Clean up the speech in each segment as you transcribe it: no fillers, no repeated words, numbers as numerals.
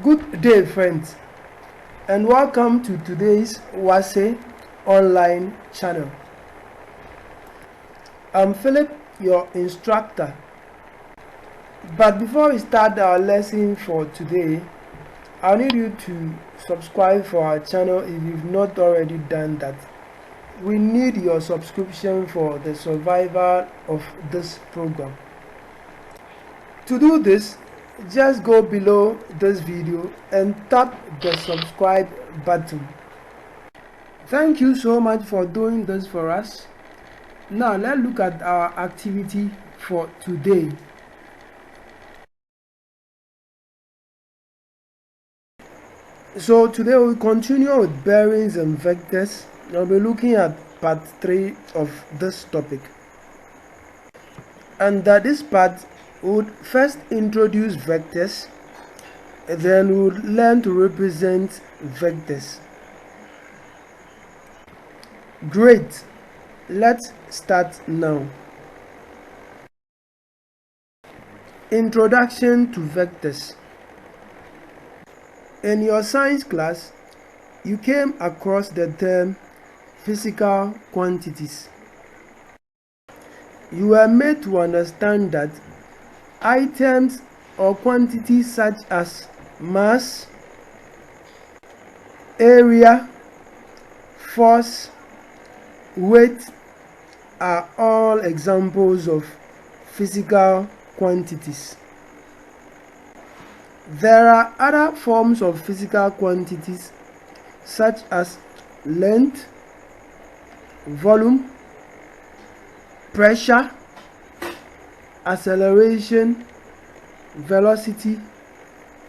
Good day, friends, and welcome to today's WASE online channel. I'm Philip, your instructor. But before we start our lesson for today, I need you to subscribe for our channel if you've not already done that. We need your subscription for the survival of this program. To do this, just go below this video and tap the subscribe button. Thank you so much for doing this for us. Now let's look at our activity for today. So today we'll continue with bearings and vectors. I'll be looking at part 3 of this topic. And this part would first introduce vectors, then we would learn to represent vectors. Great, let's start now. Introduction to vectors. In your science class, you came across the term physical quantities. You were made to understand that items or quantities such as mass, area, force, weight are all examples of physical quantities. There are other forms of physical quantities such as length, volume, pressure, acceleration, velocity,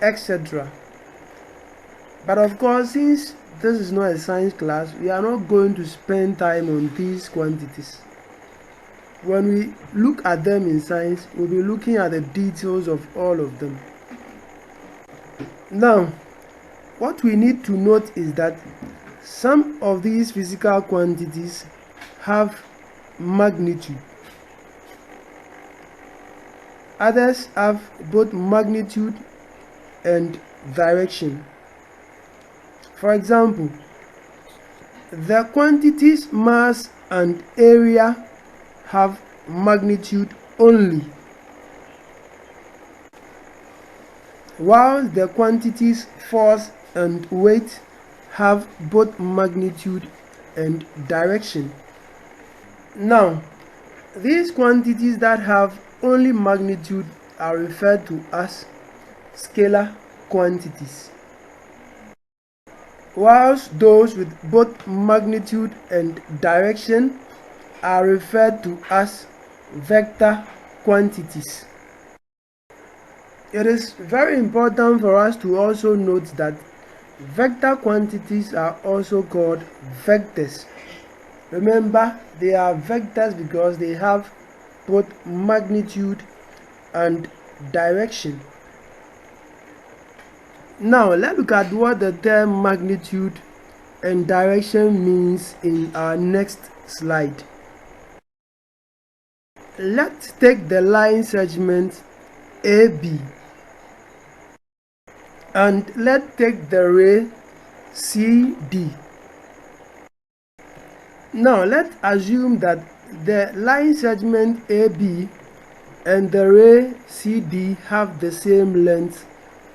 etc. But of course, since this is not a science class, we are not going to spend time on these quantities. When we look at them in science, we'll be looking at the details of all of them. Now, what we need to note is that some of these physical quantities have magnitude. Others have both magnitude and direction. For example, the quantities mass and area have magnitude only, while the quantities force and weight have both magnitude and direction. Now, these quantities that have only magnitude are referred to as scalar quantities, whilst those with both magnitude and direction are referred to as vector quantities. It is very important for us to also note that vector quantities are also called vectors. Remember, they are vectors because they have both magnitude and direction. Now let's look at what the term magnitude and direction means in our next slide. Let's take the line segment AB and let's take the ray CD. Now let's assume that the line segment AB and the ray CD have the same length,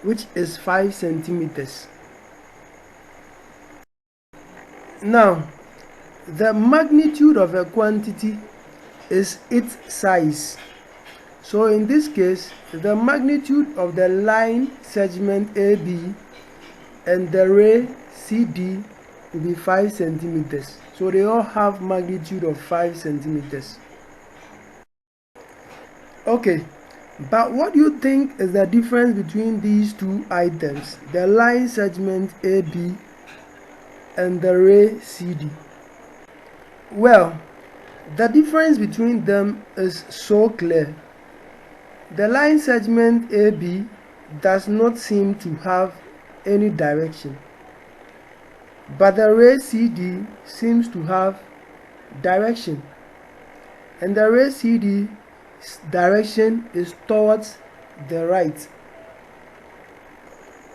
which is 5 centimeters. Now, the magnitude of a quantity is its size. So in this case, the magnitude of the line segment AB and the ray CD will be 5 centimeters. So they all have magnitude of 5 centimeters. Okay, but what do you think is the difference between these two items, the line segment AB and the ray CD? Well, the difference between them is so clear. The line segment AB does not seem to have any direction, but the ray CD seems to have direction, and the ray CD direction is towards the right.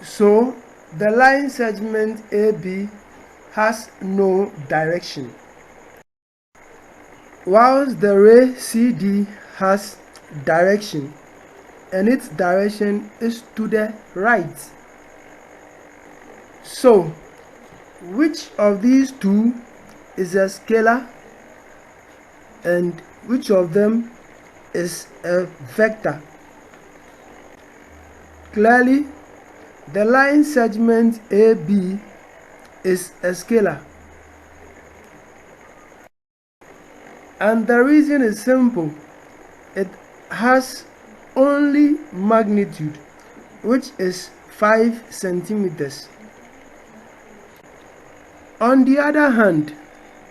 So the line segment AB has no direction, whilst the ray CD has direction, and its direction is to the right. So which of these two is a scalar and which of them is a vector? Clearly, the line segment AB is a scalar, and the reason is simple. It has only magnitude, which is 5 centimeters. On the other hand,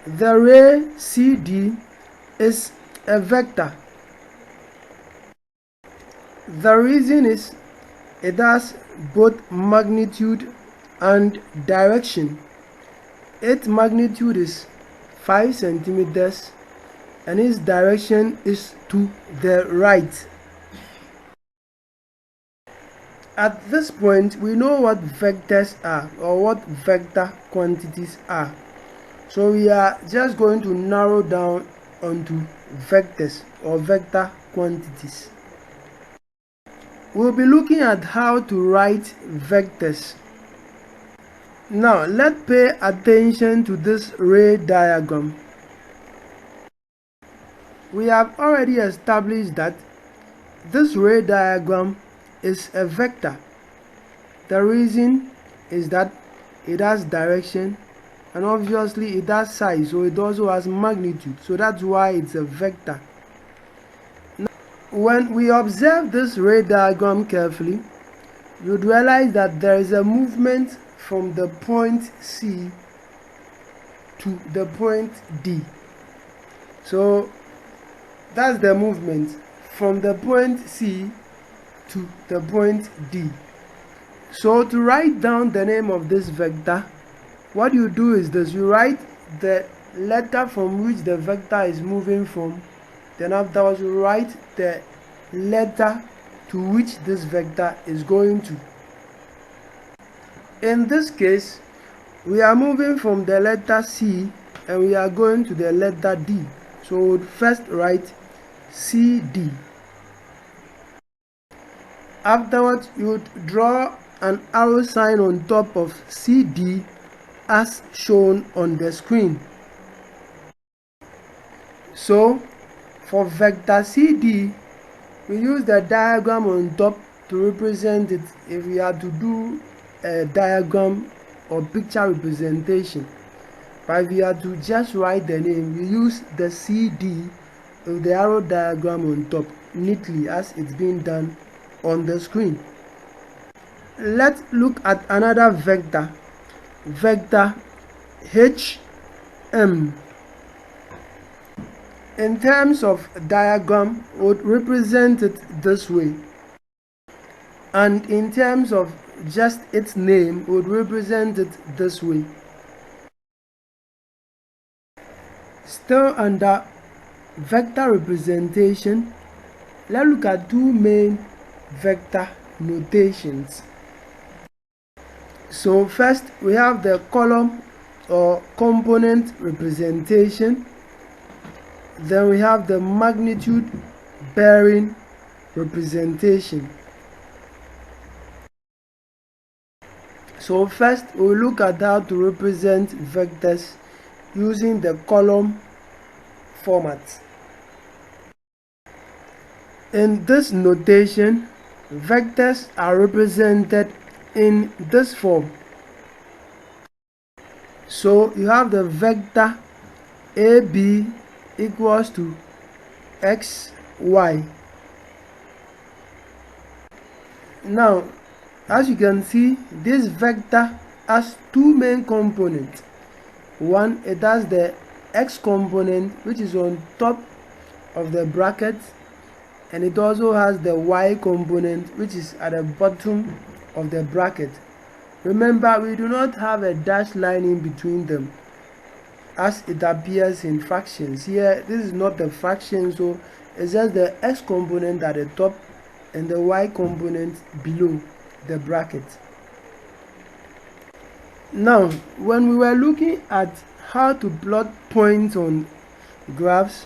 the ray CD is a vector. The reason is it has both magnitude and direction. Its magnitude is 5 centimeters and its direction is to the right. At this point, we know what vectors are, or what vector quantities are. So we are just going to narrow down onto vectors or vector quantities. We'll be looking at how to write vectors. Now let's pay attention to this ray diagram. We have already established that this ray diagram is a vector. The reason is that it has direction, and obviously it has size, so it also has magnitude, so that's why it's a vector. Now, when we observe this ray diagram carefully, you'd realize that there is a movement from the point C to the point D. So that's the movement from the point C to the point D. So to write down the name of this vector, what you do is this: you write the letter from which the vector is moving from, then afterwards you write the letter to which this vector is going to. In this case, we are moving from the letter C and we are going to the letter D. So we would first write CD. Afterwards, you would draw an arrow sign on top of CD as shown on the screen. So for vector CD, we use the diagram on top to represent it if we are to do a diagram or picture representation. But if we are to just write the name, we use the CD with the arrow diagram on top neatly as it's being done on the screen. Let's look at another vector, vector HM. In terms of diagram, would represent it this way, and in terms of just its name, would represent it this way. Still under vector representation, let's look at two main vector notations. So first we have the column or component representation, then we have the magnitude bearing representation. So first we'll look at how to represent vectors using the column format. In this notation, vectors are represented in this form. So you have the vector AB equals to x, y. Now, as you can see, this vector has two main components. One, it has the x component, which is on top of the bracket, and it also has the y component, which is at the bottom of the bracket. Remember, we do not have a dashed line in between them as it appears in fractions. Here this is not a fraction, so it's just the x component at the top and the y component below the bracket. Now, when we were looking at how to plot points on graphs,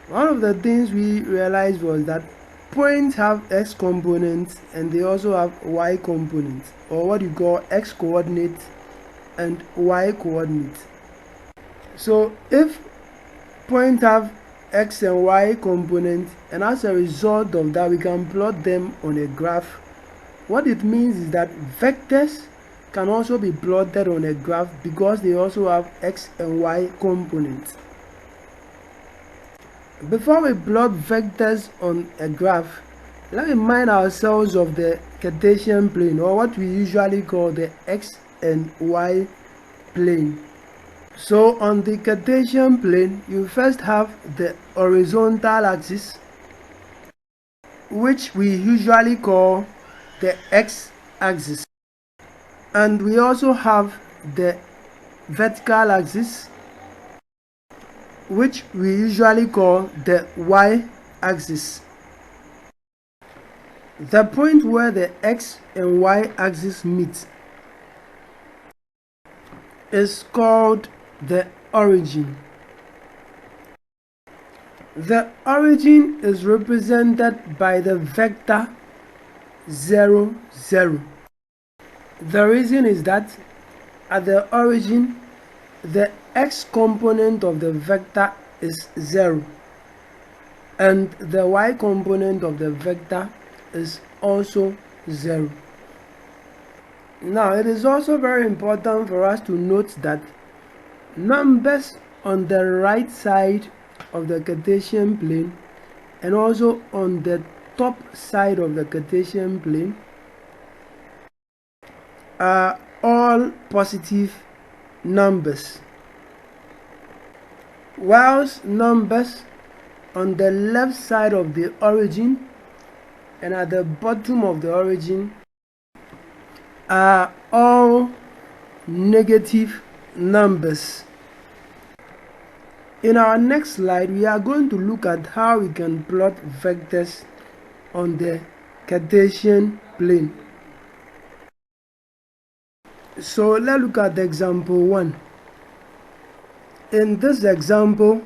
one of the things we realized was that points have x components and they also have y components, or what you call x coordinates and y coordinates. So if points have x and y components, and as a result of that we can plot them on a graph, what it means is that vectors can also be plotted on a graph because they also have x and y components. Before we plot vectors on a graph, let's remind ourselves of the Cartesian plane, or what we usually call the x and y plane. So on the Cartesian plane, you first have the horizontal axis, which we usually call the x-axis, and we also have the vertical axis, which we usually call the y-axis. The point where the x and y axis meet is called the origin. The origin is represented by the vector 0, 0. The reason is that at the origin, the x component of the vector is 0 and the y component of the vector is also 0. Now, it is also very important for us to note that numbers on the right side of the Cartesian plane and also on the top side of the Cartesian plane are all positive numbers, whilst numbers on the left side of the origin and at the bottom of the origin are all negative numbers. In our next slide, we are going to look at how we can plot vectors on the Cartesian plane. So let's look at example 1. In this example,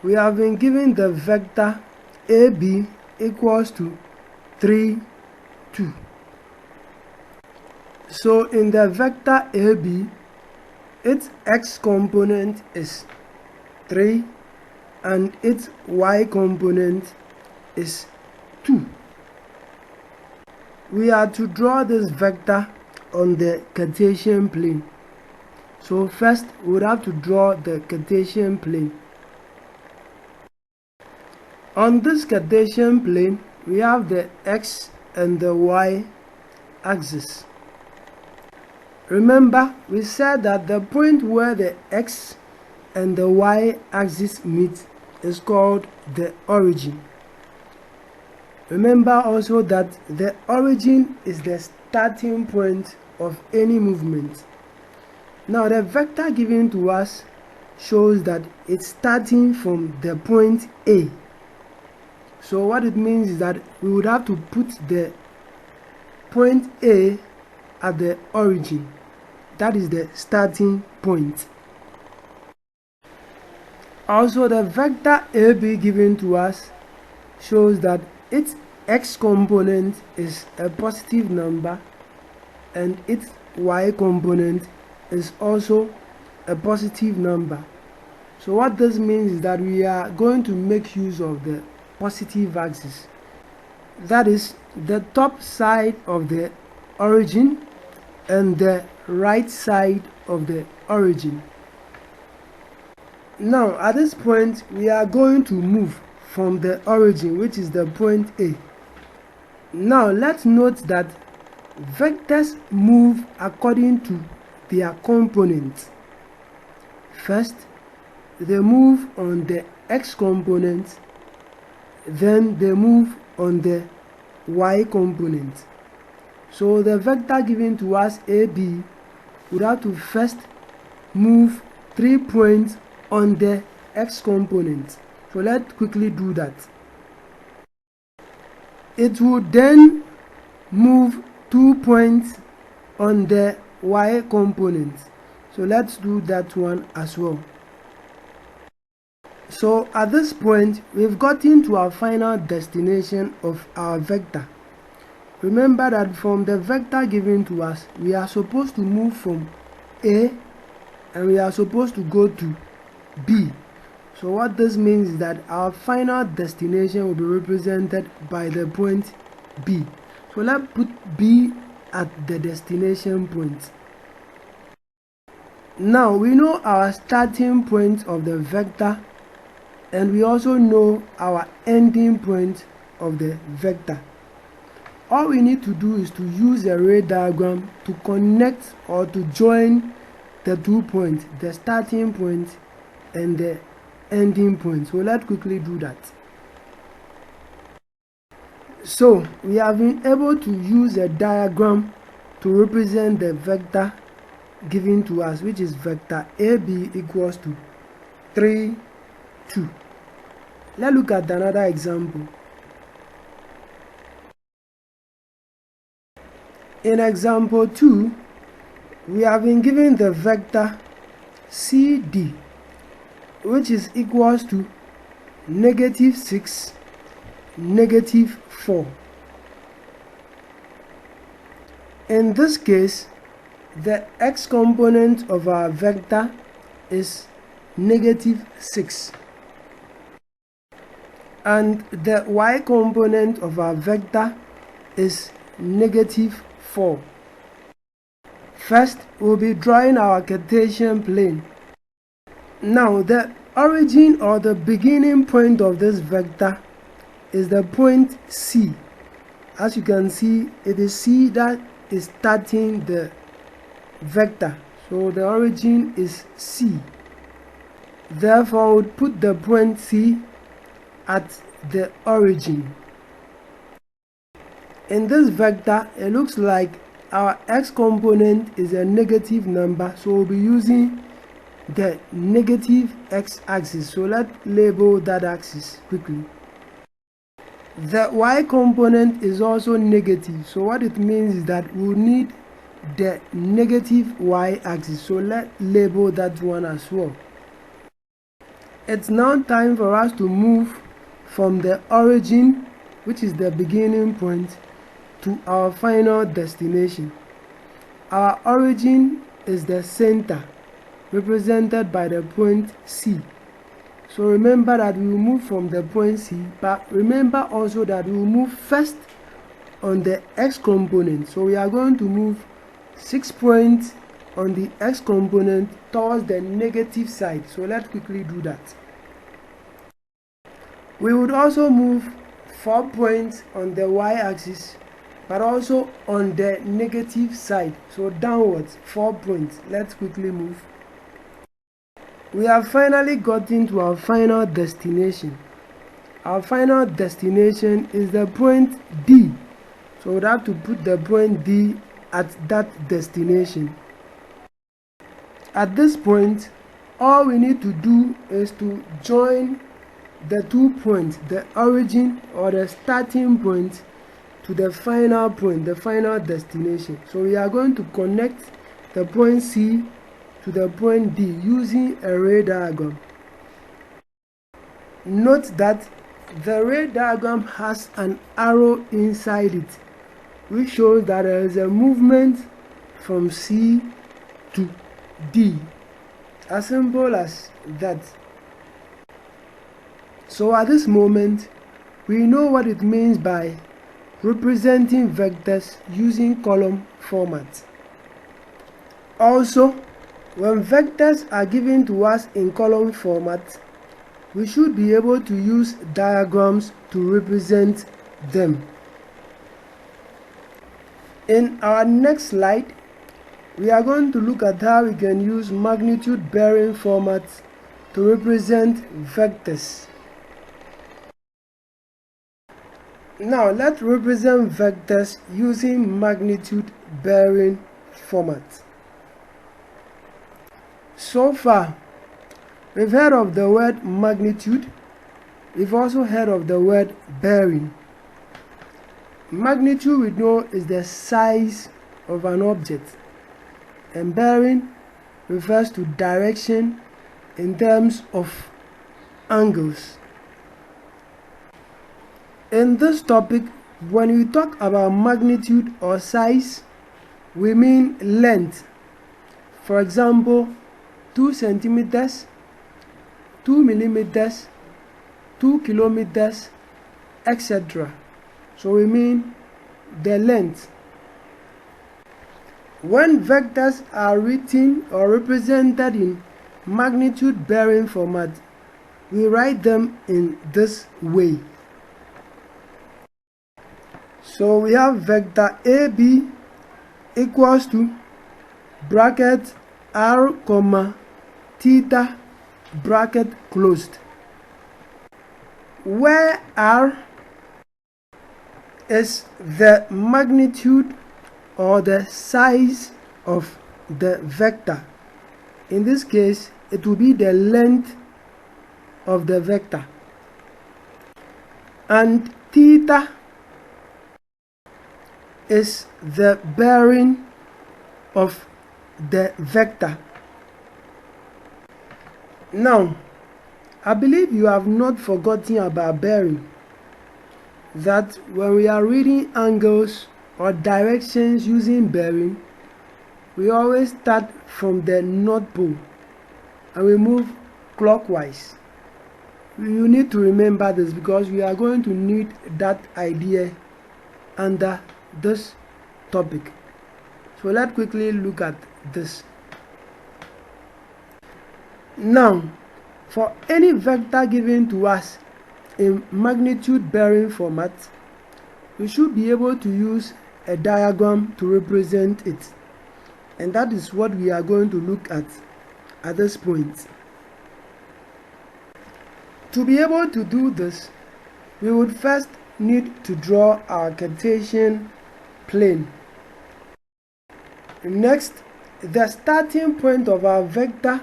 we have been given the vector AB equals to 3, 2. So in the vector AB, its x component is 3 and its y component is 2. We are to draw this vector on the Cartesian plane. So first we would have to draw the Cartesian plane. On this Cartesian plane, we have the x and the y axis. Remember, we said that the point where the x and the y axis meet is called the origin. Remember also that the origin is the starting point of any movement. Now the vector given to us shows that it's starting from the point A. So what it means is that we would have to put the point A at the origin. That is the starting point. Also, the vector AB given to us shows that its x component is a positive number and its y component is also a positive number. So what this means is that we are going to make use of the positive axis. That is the top side of the origin and the right side of the origin. Now at this point we are going to move from the origin, which is the point A. Now let's note that vectors move according to their components. First, they move on the x component, then they move on the y component. So the vector given to us AB would have to first move 3 points on the x component. So let's quickly do that. It would then move 2 points on the y component. So let's do that one as well. So at this point, we've gotten to our final destination of our vector. Remember that from the vector given to us, we are supposed to move from A and we are supposed to go to B. So what this means is that our final destination will be represented by the point B. So let's put B at the destination point. Now we know our starting point of the vector, and we also know our ending point of the vector. All we need to do is to use a ray diagram to connect or to join the 2 points, the starting point and the ending point. So let's quickly do that. So we have been able to use a diagram to represent the vector given to us, which is vector AB equals to 3, 2. Let's look at another example. In example 2, we have been given the vector CD, which is equals to -6, -4. In this case, the x component of our vector is -6. And the y component of our vector is -4. First, we'll be drawing our Cartesian plane. Now, the origin or the beginning point of this vector is the point C. As you can see, it is C that is starting the vector. So the origin is C. Therefore, we'll put the point C at the origin. In this vector, it looks like our x component is a negative number, so we'll be using the negative x-axis. So let's label that axis quickly. The y component is also negative, so what it means is that we'll need the negative y-axis. So let's label that one as well. It's now time for us to move from the origin, which is the beginning point, to our final destination. Our origin is the center, represented by the point C. So remember that we will move from the point C, but remember also that we will move first on the x component. So we are going to move 6 points on the x component towards the negative side. So let's quickly do that. We would also move 4 points on the y-axis, but also on the negative side, so downwards 4 points. Let's quickly move. We have finally gotten to our final destination. Our final destination is the point D, so we have to put the point D at that destination. At this point, all we need to do is to join the 2 points, the origin or the starting point, to the final point, the final destination. So we are going to connect the point C to the point D using a ray diagram. Note that the ray diagram has an arrow inside it, which shows that there is a movement from C to D. As simple as that. So at this moment, we know what it means by representing vectors using column format. Also, when vectors are given to us in column format, we should be able to use diagrams to represent them. In our next slide, we are going to look at how we can use magnitude bearing format to represent vectors. Now let's represent vectors using magnitude bearing format. So far, we've heard of the word magnitude. We've also heard of the word bearing. Magnitude, we know, is the size of an object. and bearing refers to direction in terms of angles. In this topic, when we talk about magnitude or size, we mean length. For example, 2 centimeters, 2 millimeters, 2 kilometers, etc. So we mean the length. When vectors are written or represented in magnitude bearing format, we write them in this way. So we have vector AB equals to bracket r comma theta bracket closed, where r is the magnitude or the size of the vector. In this case, it will be the length of the vector, and theta is the bearing of the vector. Now, I believe you have not forgotten about bearing, that when we are reading angles or directions using bearing, we always start from the North Pole and we move clockwise. You need to remember this because we are going to need that idea under this topic. So let's quickly look at this. Now, for any vector given to us in magnitude bearing format, we should be able to use a diagram to represent it, and that is what we are going to look at this point. To be able to do this, we would first need to draw our Cartesian plane. Next, the starting point of our vector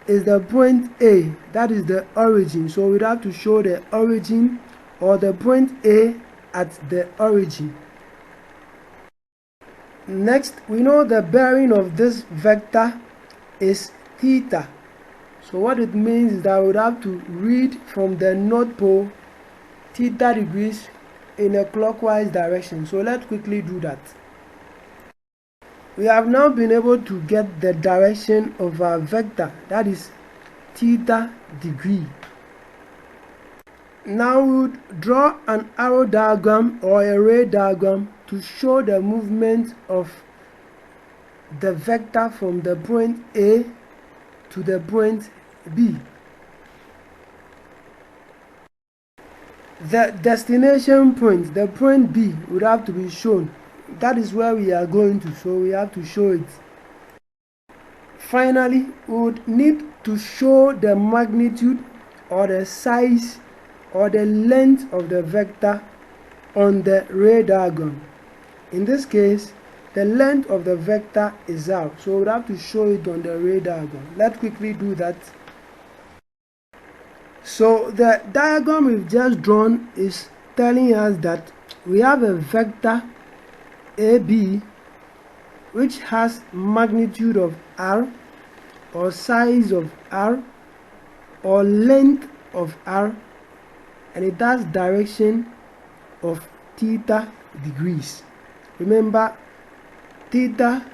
is the point A, that is the origin. So we have to show the origin or the point A at the origin. Next, we know the bearing of this vector is theta. So what it means is that we would have to read from the North Pole theta degrees in a clockwise direction. So let's quickly do that. We have now been able to get the direction of our vector, that is theta degree. Now we would draw an arrow diagram or a ray diagram to show the movement of the vector from the point A to the point B. The destination point, the point B, would have to be shown. That is where we are going to, so we have to show it. Finally, we would need to show the magnitude or the size or the length of the vector on the ray diagram. In this case, the length of the vector is r, so we would have to show it on the ray diagram. Let's quickly do that. So the diagram we've just drawn is telling us that we have a vector AB which has magnitude of r or size of r or length of r, and it has direction of theta degrees. Remember, theta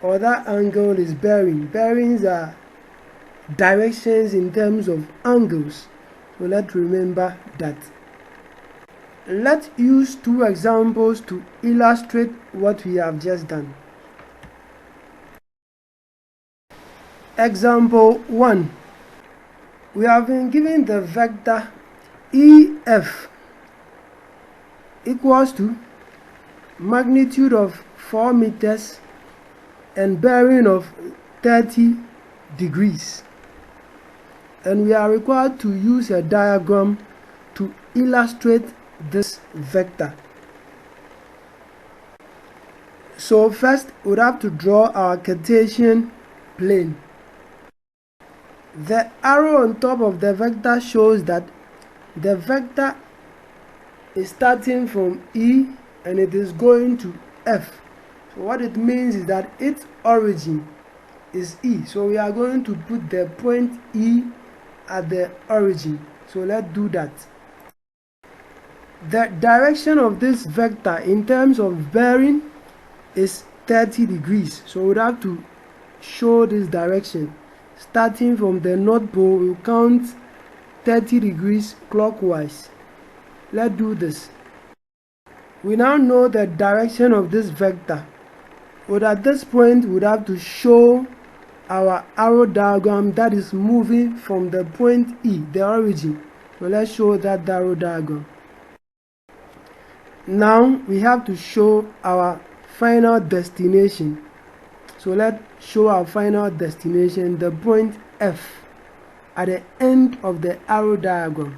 or that angle is bearing. Bearings are directions in terms of angles. So let's remember that. Let's use two examples to illustrate what we have just done. Example 1. We have been given the vector EF equals to magnitude of 4 meters and bearing of 30 degrees. And we are required to use a diagram to illustrate this vector. So first we would have to draw our Cartesian plane. The arrow on top of the vector shows that the vector is starting from E and it is going to F. So what it means is that its origin is E. So we are going to put the point E at the origin. So let's do that. The direction of this vector in terms of bearing is 30 degrees. So we'll have to show this direction. Starting from the North Pole, we'll count 30 degrees clockwise. Let's do this. We now know the direction of this vector. But at this point, we'd have to show our arrow diagram that is moving from the point E, the origin. So let's show that arrow diagram. Now we have to show our final destination. So let's show our final destination, the point F, at the end of the arrow diagram.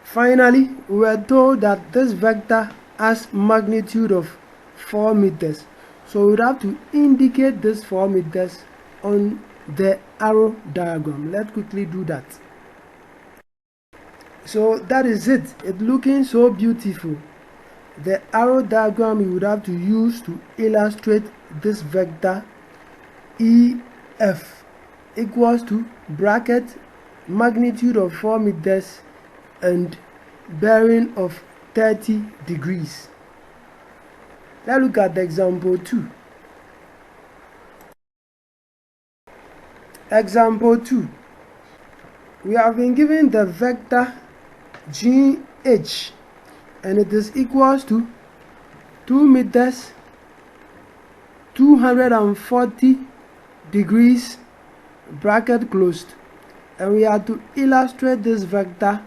Finally, we were told that this vector has magnitude of 4 meters. So we would have to indicate this 4 meters on the arrow diagram. Let's quickly do that. So that is it. It's looking so beautiful. The arrow diagram you would have to use to illustrate this vector EF equals to bracket magnitude of 4 meters and bearing of 30 degrees. Let's look at example 2. Example 2. We have been given the vector GH and it is equals to 2 meters 240 degrees bracket closed, and we have to illustrate this vector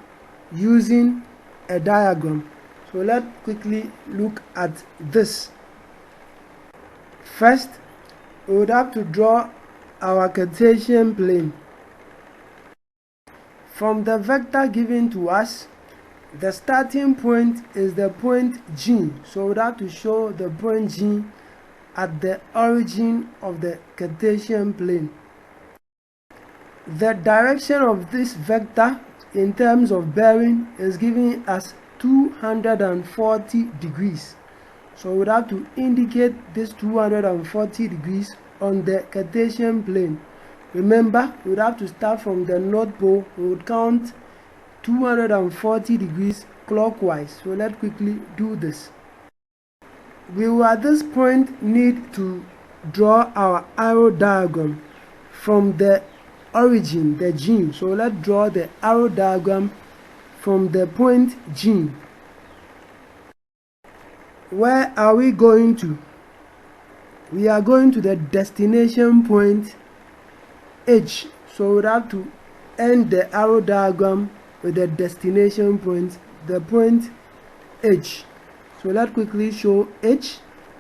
using a diagram. So let's quickly look at this. First, we would have to draw our Cartesian plane. From the vector given to us, the starting point is the point G. So we would have to show the point G at the origin of the Cartesian plane. The direction of this vector in terms of bearing is giving us 240 degrees. So we would have to indicate this 240 degrees on the Cartesian plane. Remember, we would have to start from the North Pole. We would count 240 degrees clockwise. So let's quickly do this. We will at this point need to draw our arrow diagram from the origin, the G. So let's draw the arrow diagram from the point G. Where are we going to? We are going to the destination point H. So we have to end the arrow diagram with the destination point, the point H. So let's quickly show H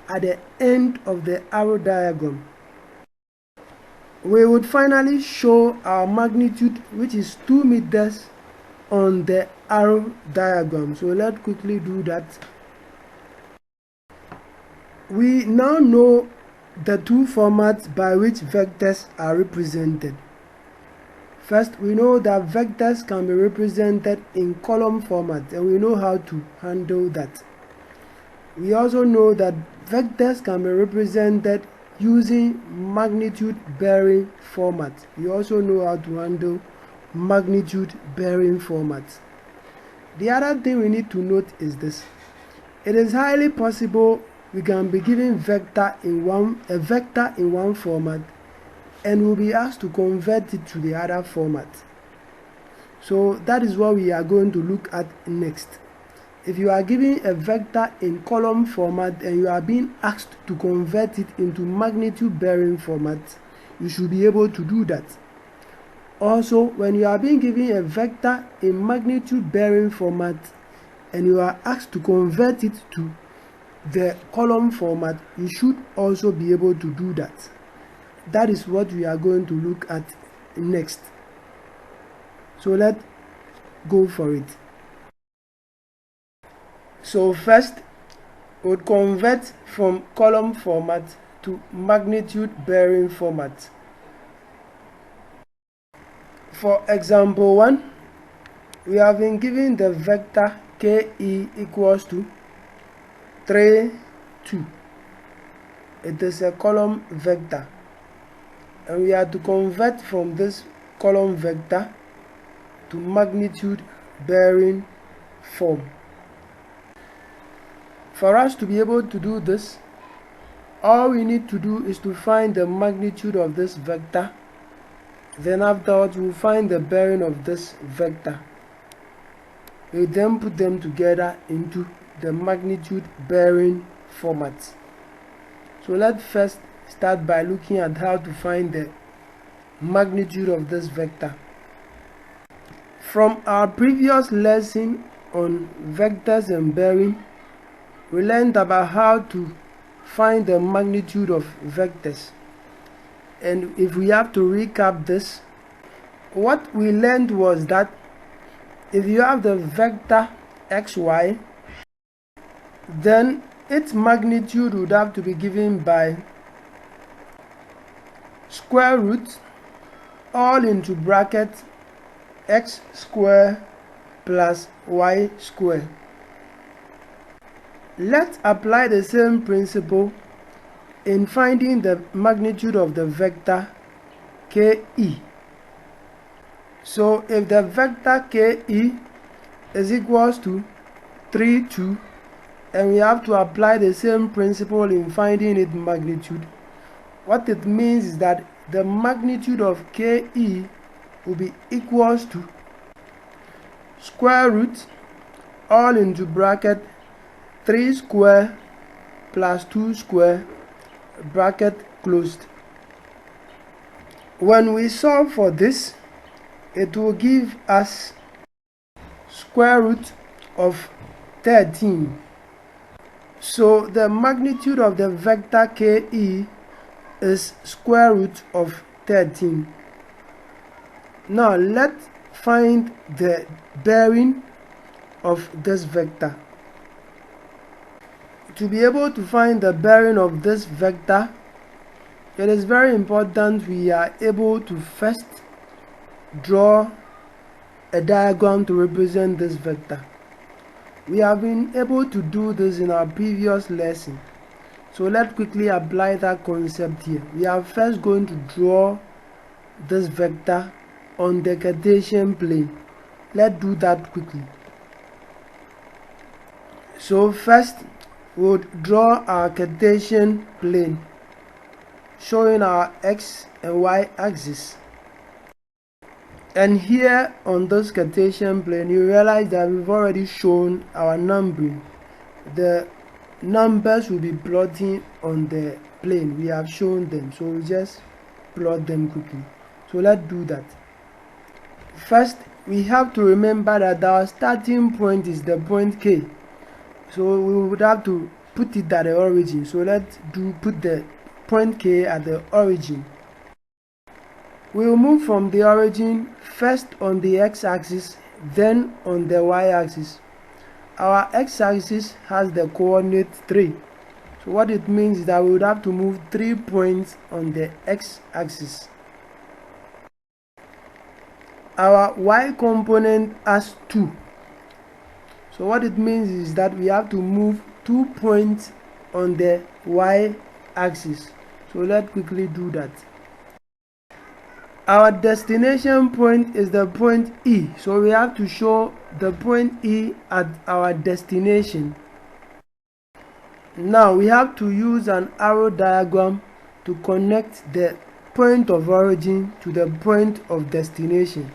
at the end of the arrow diagram. We would finally show our magnitude, which is 2 meters, on the arrow diagram. So let's quickly do that. We now know the two formats by which vectors are represented. First, we know that vectors can be represented in column format, and we know how to handle that. We also know that vectors can be represented using magnitude bearing format. We also know how to handle magnitude bearing formats. The other thing we need to note is this. It is highly possible we can be given a vector in one format, and we'll be asked to convert it to the other format. So that is what we are going to look at next. If you are given a vector in column format and you are being asked to convert it into magnitude bearing format, you should be able to do that. Also, when you are being given a vector in magnitude bearing format and you are asked to convert it to the column format, you should also be able to do that. That is what we are going to look at next. So let's go for it. So first, we'll convert from column format to magnitude bearing format. For example 1, we have been given the vector KE equals to 3, 2. it is a column vector, and we are to convert from this column vector to magnitude bearing form. For us to be able to do this, all we need to do is to find the magnitude of this vector. Then afterwards we'll find the bearing of this vector. We then put them together into the magnitude bearing format. So let's first start by looking at how to find the magnitude of this vector. From our previous lesson on vectors and bearing, we learned about how to find the magnitude of vectors. And if we have to recap this, what we learned was that if you have the vector xy, then its magnitude would have to be given by square root all into bracket x square plus y square. Let's apply the same principle in finding the magnitude of the vector ke. So if the vector ke is equals to 3, 2, and we have to apply the same principle in finding its magnitude, what it means is that the magnitude of ke will be equals to square root all into bracket 3 square plus 2 square bracket closed. When we solve for this, it will give us square root of 13. So the magnitude of the vector ke is square root of 13. Now let's find the bearing of this vector. To be able to find the bearing of this vector, it is very important we are able to first draw a diagram to represent this vector. We have been able to do this in our previous lesson, so let's quickly apply that concept here. We are first going to draw this vector on the Cartesian plane. Let's do that quickly. So first we'll draw our Cartesian plane showing our x and y axis. And here on this Cartesian plane, you realize that we've already shown our numbering. The numbers will be plotting on the plane. We have shown them, so we'll just plot them quickly. So let's do that. First, we have to remember that our starting point is the point K. So we would have to put it at the origin. So let's put the point K at the origin. We will move from the origin first on the x-axis, then on the y-axis. Our x-axis has the coordinate 3. So what it means is that we would have to move 3 points on the x-axis. Our y component has 2. So what it means is that we have to move 2 points on the y-axis. So let's quickly do that. Our destination point is the point E, so we have to show the point E at our destination. Now we have to use an arrow diagram to connect the point of origin to the point of destination.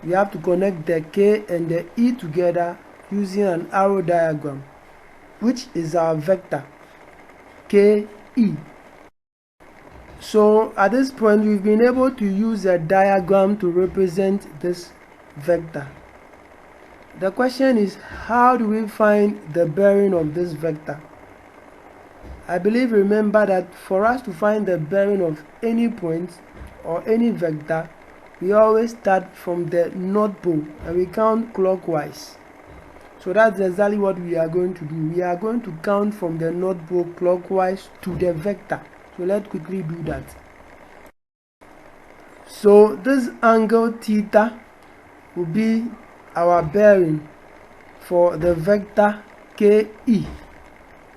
We have to connect the K and the E together using an arrow diagram, which is our vector KE. So at this point, we've been able to use a diagram to represent this vector. The question is, how do we find the bearing of this vector? I believe remember that for us to find the bearing of any point or any vector, we always start from the North Pole and we count clockwise. So that's exactly what we are going to do. We are going to count from the North Pole clockwise to the vector. So let's quickly do that. So this angle theta will be our bearing for the vector KE,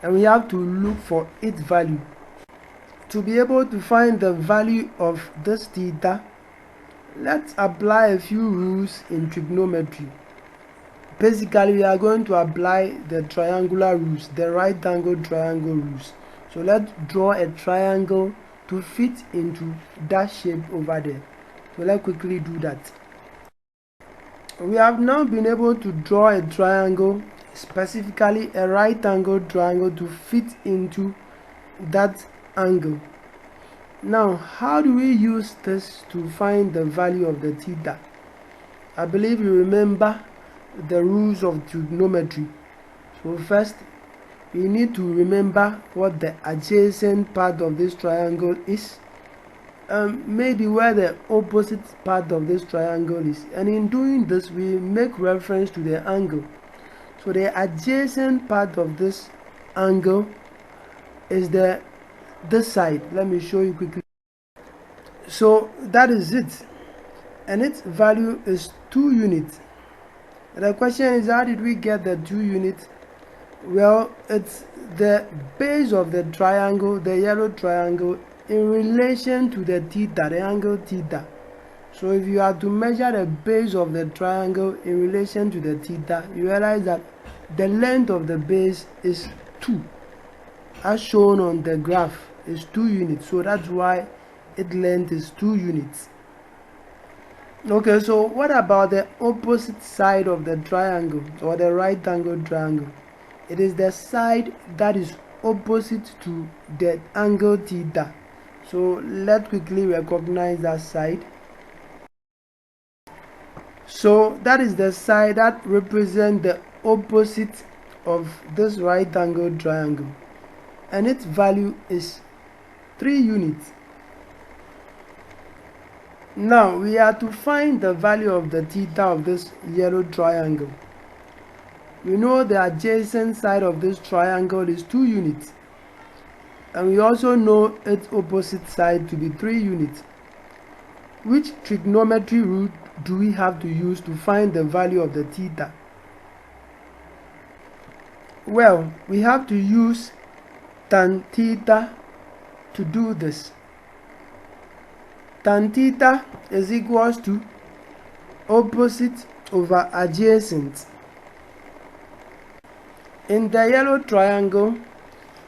and we have to look for its value. to be able to find the value of this theta, let's apply a few rules in trigonometry. Basically, we are going to apply the triangular rules, the right angle triangle rules. So let's draw a triangle to fit into that shape over there. So let's quickly do that. We have now been able to draw a triangle, specifically a right angle triangle, to fit into that angle. Now, how do we use this to find the value of the theta? I believe you remember the rules of trigonometry. So first, we need to remember what the adjacent part of this triangle is, maybe where the opposite part of this triangle is, and in doing this we make reference to the angle. So the adjacent part of this angle is this side. Let me show you quickly. So that is it, and its value is 2 units. The question is, how did we get the 2 units? Well, it's the base of the triangle, the yellow triangle, in relation to the theta, the angle theta. So if you are to measure the base of the triangle in relation to the theta, you realize that the length of the base is 2, as shown on the graph, is 2 units. So that's why its length is 2 units. Okay, so what about the opposite side of the triangle, or the right angle triangle? It is the side that is opposite to the angle theta. So let's quickly recognize that side. So that is the side that represents the opposite of this right angle triangle, and its value is 3 units. Now we are to find the value of the theta of this yellow triangle. We know the adjacent side of this triangle is 2 units, and we also know its opposite side to be 3 units. Which trigonometry rule do we have to use to find the value of the theta? Well, we have to use tan theta to do this. Tan theta is equals to opposite over adjacent. In the yellow triangle,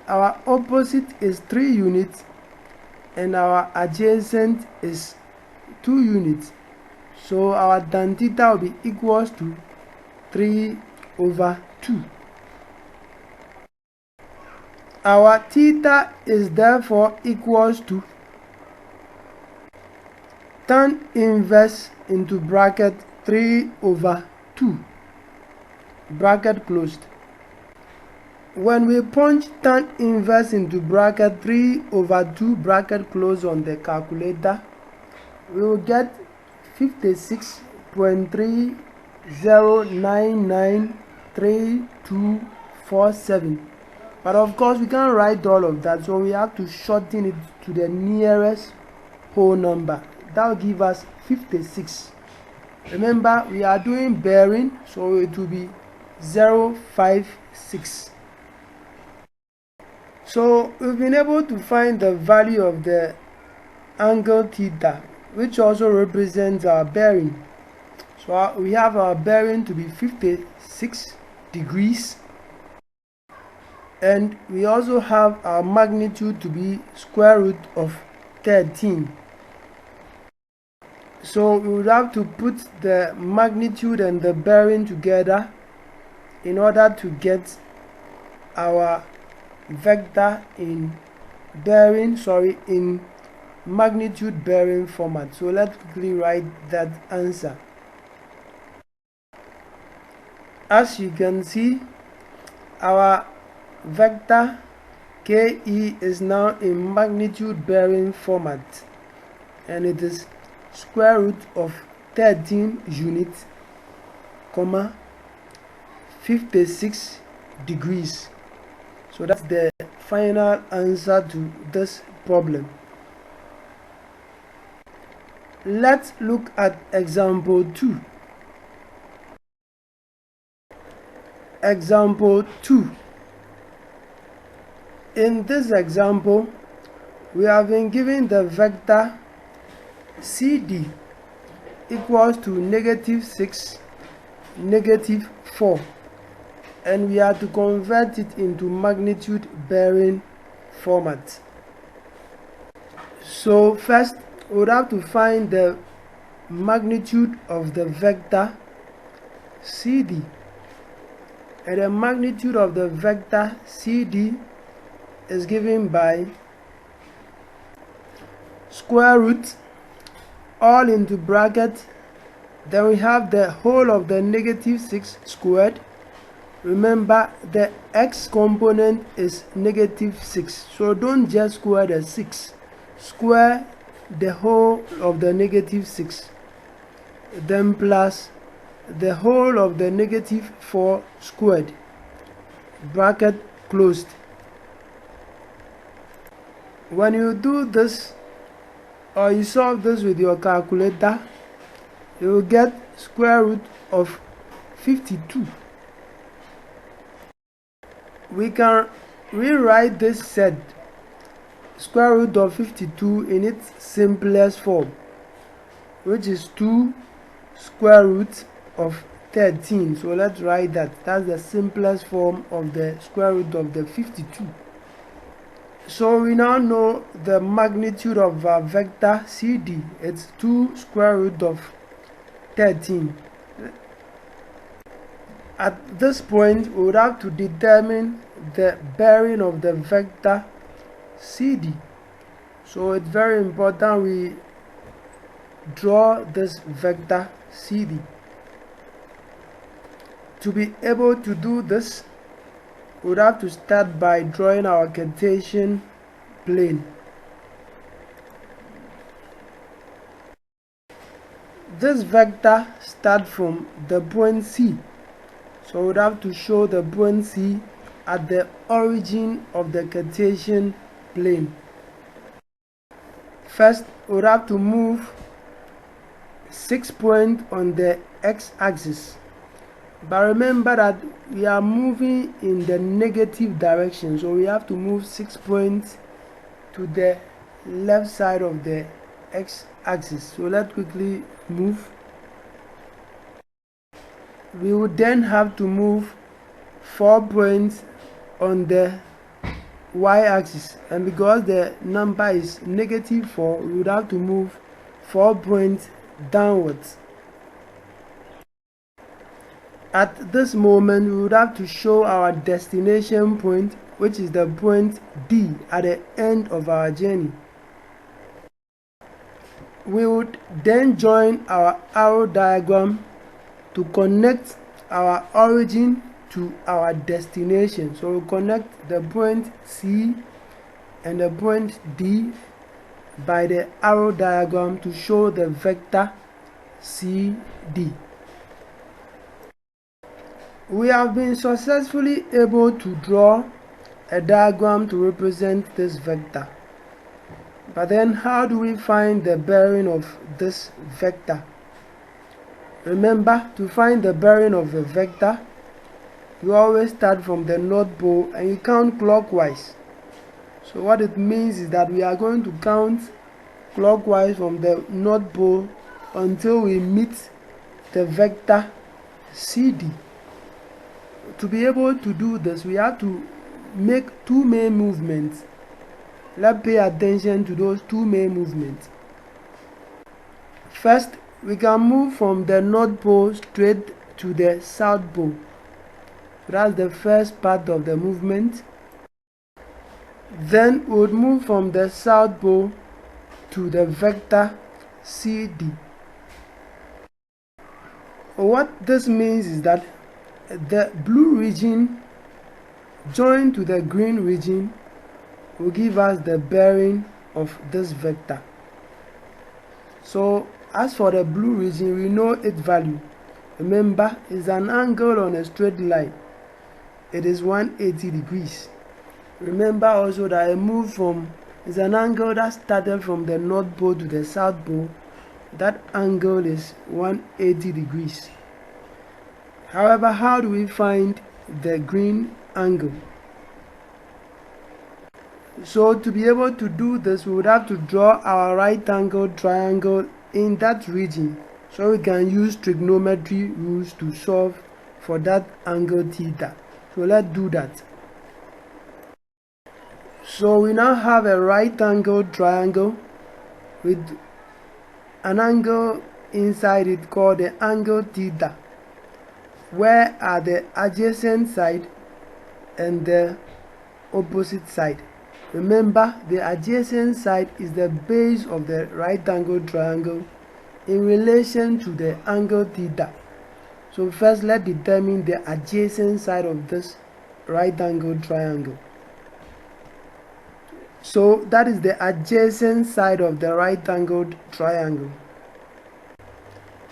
our opposite is 3 units and our adjacent is 2 units. So our tan theta will be equals to 3 over 2. Our theta is therefore equals to tan inverse into bracket 3 over 2, bracket closed. When we punch tan inverse into bracket 3 over 2, bracket closed, on the calculator, we will get 56.30993247. But of course we can't write all of that, so we have to shorten it to the nearest whole number. That will give us 56. Remember, we are doing bearing, so it will be 056. So we've been able to find the value of the angle theta, which also represents our bearing. So we have our bearing to be 56 degrees, and we also have our magnitude to be square root of 13. So we would have to put the magnitude and the bearing together in order to get our vector in magnitude bearing format. So let's quickly write that answer. As you can see, our vector KE is now in magnitude bearing format, and it is square root of 13 units, 56 degrees. So that's the final answer to this problem. Let's look at example 2. Example 2. In this example, we have been given the vector CD equals to -6, -4, and we are to convert it into magnitude bearing format. So first we would have to find the magnitude of the vector CD, and the magnitude of the vector CD is given by square root all into bracket, then we have the whole of the -6 squared. Remember, the x component is -6, so don't just square the 6, square the whole of the -6, then plus the whole of the -4 squared, bracket closed. When you do this, or you solve this with your calculator, you will get square root of 52. We can rewrite this set square root of 52 in its simplest form, which is 2 square root of 13. So let's write that. That's the simplest form of the square root of the 52. So we now know the magnitude of our vector CD. It's 2 square root of 13. At this point, we would have to determine the bearing of the vector CD. So it's very important we draw this vector CD. To be able to do this, we would have to start by drawing our Cartesian plane. This vector starts from the point C, so we would have to show the point C at the origin of the Cartesian plane. First, we would have to move 6 points on the x-axis. But remember that we are moving in the negative direction, so we have to move 6 points to the left side of the x-axis. So let's quickly move. We would then have to move 4 points on the y-axis, and because the number is -4, we would have to move 4 points downwards. At this moment, we would have to show our destination point, which is the point D at the end of our journey. We would then join our arrow diagram to connect our origin to our destination. So we connect the point C and the point D by the arrow diagram to show the vector CD. We have been successfully able to draw a diagram to represent this vector. But then how do we find the bearing of this vector? Remember, to find the bearing of a vector, you always start from the North Pole and you count clockwise. So what it means is that we are going to count clockwise from the North Pole until we meet the vector CD. To be able to do this, we have to make 2 main movements. Let's pay attention to those 2 main movements. First, we can move from the North Pole straight to the South Pole. That's the first part of the movement. Then we would move from the South Pole to the vector CD. What this means is that the blue region joined to the green region will give us the bearing of this vector. So as for the blue region, we know its value. Remember, it's an angle on a straight line. It is 180 degrees. Remember also that I moved from, it's an angle that started from the North Pole to the South Pole. That angle is 180 degrees. However, how do we find the green angle? So to be able to do this, we would have to draw our right angle triangle in that region, so we can use trigonometry rules to solve for that angle theta. So let's do that. So we now have a right angle triangle with an angle inside it called the angle theta, where are the adjacent side and the opposite side. Remember, the adjacent side is the base of the right angle triangle in relation to the angle theta. So first, let's determine the adjacent side of this right angle triangle. So that is the adjacent side of the right angled triangle,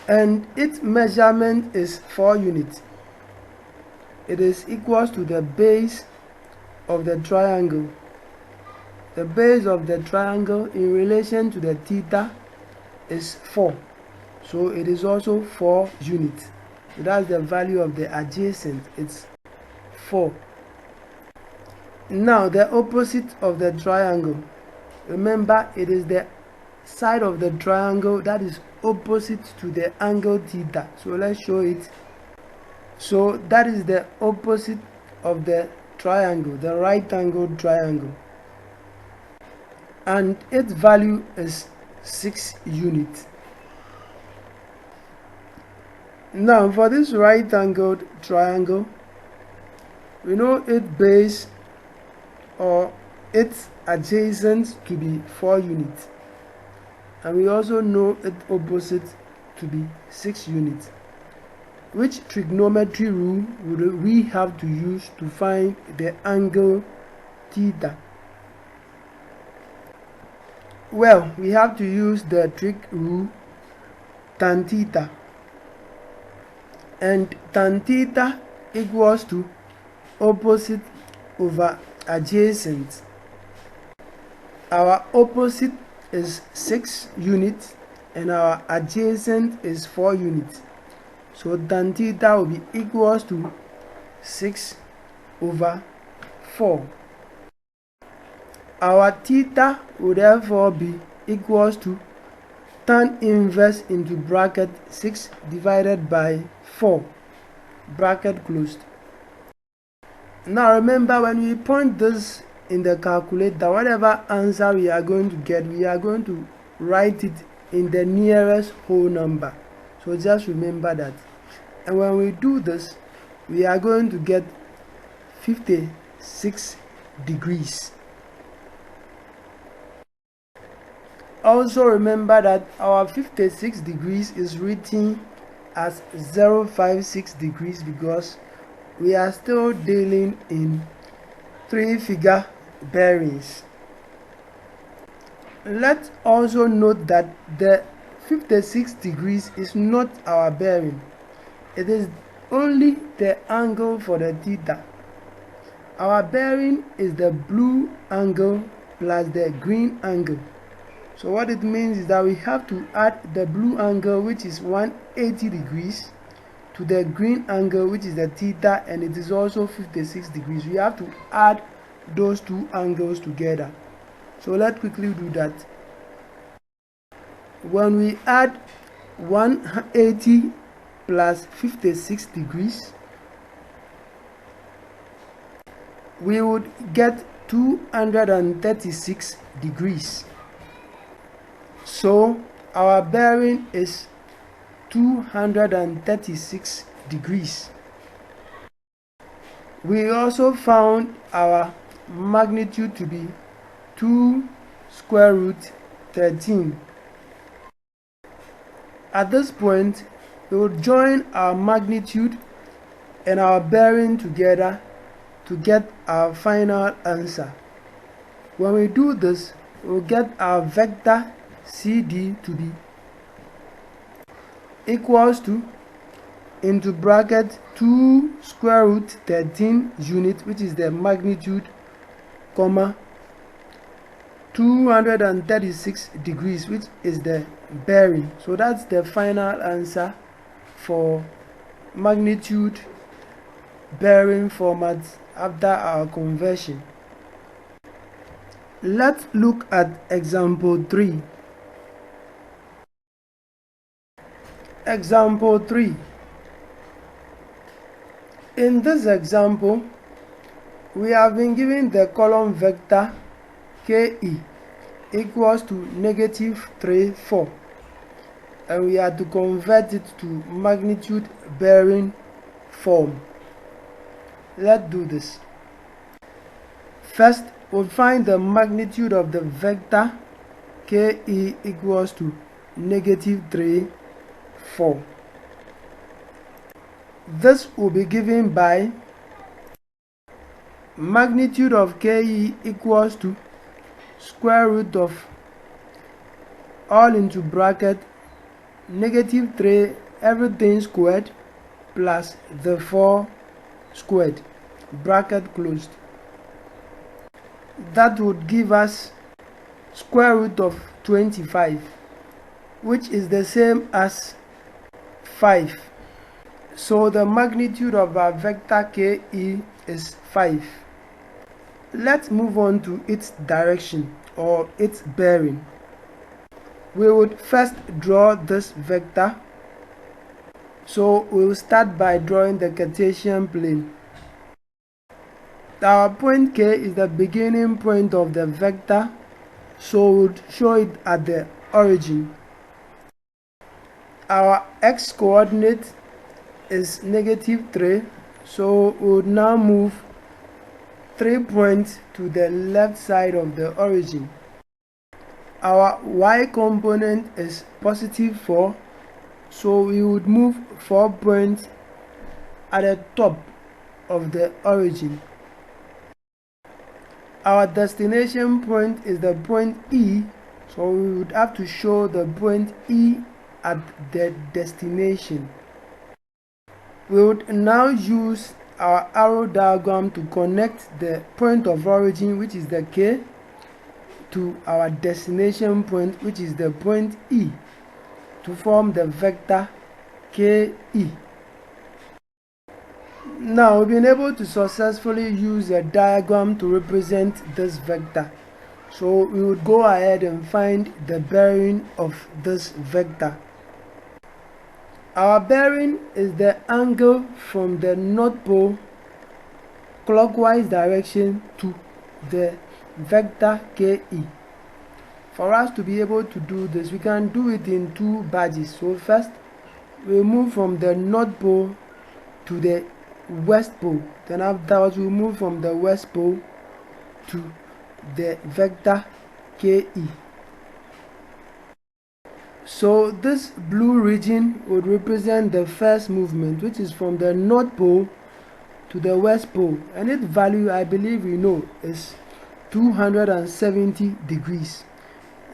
and its measurement is 4 units. It is equals to the base of the triangle. The base of the triangle in relation to the theta is 4, so it is also 4 units. So that's the value of the adjacent, it's 4. Now the opposite of the triangle, remember it is the side of the triangle that is opposite to the angle theta. So let's show it. So that is the opposite of the triangle, the right angle triangle, and its value is 6 units. Now for this right angled triangle, we know its base or its adjacent to be 4 units, and we also know its opposite to be 6 units. Which trigonometry rule would we have to use to find the angle theta? Well, we have to use the trig rule tan theta, and tan theta equals to opposite over adjacent. Our opposite is 6 units and our adjacent is 4 units. So tan theta will be equals to 6 over 4. Our theta would therefore be equals to tan inverse into bracket 6 divided by 4, bracket closed. Now remember, when we point this in the calculator, whatever answer we are going to get, we are going to write it in the nearest whole number. So just remember that. And when we do this, we are going to get 56 degrees. Also remember that our 56 degrees is written as 056 degrees because we are still dealing in 3-figure bearings. Let's also note that the 56 degrees is not our bearing. It is only the angle for the theta. Our bearing is the blue angle plus the green angle. So what it means is that we have to add the blue angle, which is 180 degrees, to the green angle, which is the theta, and it is also 56 degrees. We have to add those two angles together. So let's quickly do that. When we add 180 plus 56 degrees, we would get 236 degrees. So our bearing is 236 degrees. We also found our magnitude to be 2 square root 13. At this point, we will join our magnitude and our bearing together to get our final answer. When we do this, we will get our vector CD to be equals to, into bracket, 2 square root 13 unit, which is the magnitude, comma, 236 degrees, which is the bearing. So that's the final answer for magnitude bearing format after our conversion. Let's look at example 3. Example 3. In this example, we have been given the column vector KE equals to -3, 4, and we are to convert it to magnitude bearing form. Let's do this. First, we'll find the magnitude of the vector KE equals to -3, 4. This will be given by magnitude of KE equals to square root of all into bracket -3 everything squared plus the 4 squared, bracket closed. That would give us square root of 25, which is the same as 5. So the magnitude of our vector KE is 5. Let's move on to its direction or its bearing. We would first draw this vector. So we'll start by drawing the Cartesian plane. Our point K is the beginning point of the vector, so we'll show it at the origin. Our x coordinate is -3, so we'll now move 3 points to the left side of the origin. Our y component is +4, so we would move 4 points at the top of the origin. Our destination point is the point E, so we would have to show the point E at the destination. We would now use our arrow diagram to connect the point of origin, which is the K, to our destination point, which is the point E, to form the vector KE. Now we've been able to successfully use a diagram to represent this vector. So we would go ahead and find the bearing of this vector. Our bearing is the angle from the North Pole clockwise direction to the vector KE. For us to be able to do this, we can do it in 2 badges. So first, we move from the North Pole to the West Pole. Then afterwards, we move from the West Pole to the vector KE. So this blue region would represent the first movement, which is from the North Pole to the West Pole, and its value, I believe we know, is 270 degrees.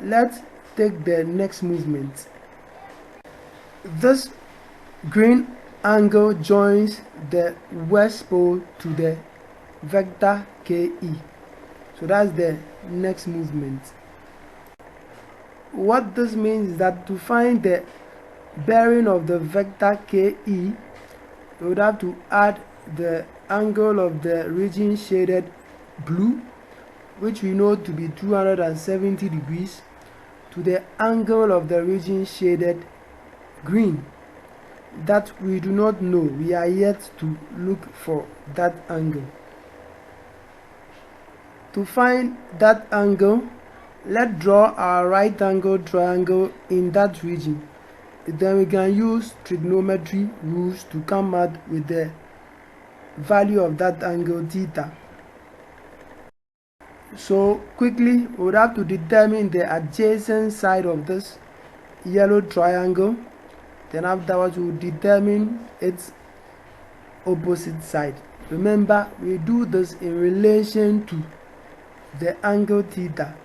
Let's take the next movement. This green angle joins the West Pole to the vector KE. So that's the next movement. What this means is that to find the bearing of the vector KE, we would have to add the angle of the region shaded blue, which we know to be 270 degrees, to the angle of the region shaded green that we do not know. We are yet to look for that angle. To find that angle, let's draw our right angle triangle in that region. Then we can use trigonometry rules to come out with the value of that angle theta. So quickly, we would have to determine the adjacent side of this yellow triangle. Then afterwards, we will determine its opposite side. Remember, we do this in relation to the angle theta.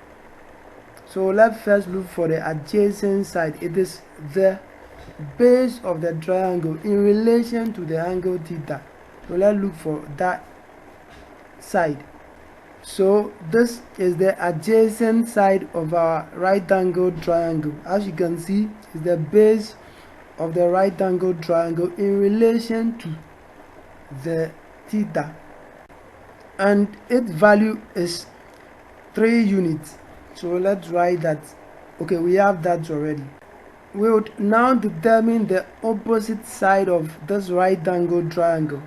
So let's first look for the adjacent side. It is the base of the triangle in relation to the angle theta. So let's look for that side. So this is the adjacent side of our right angle triangle. As you can see, it's the base of the right angle triangle in relation to the theta, and its value is 3 units. So let's write that. Okay, we have that already. We would now determine the opposite side of this right angle triangle.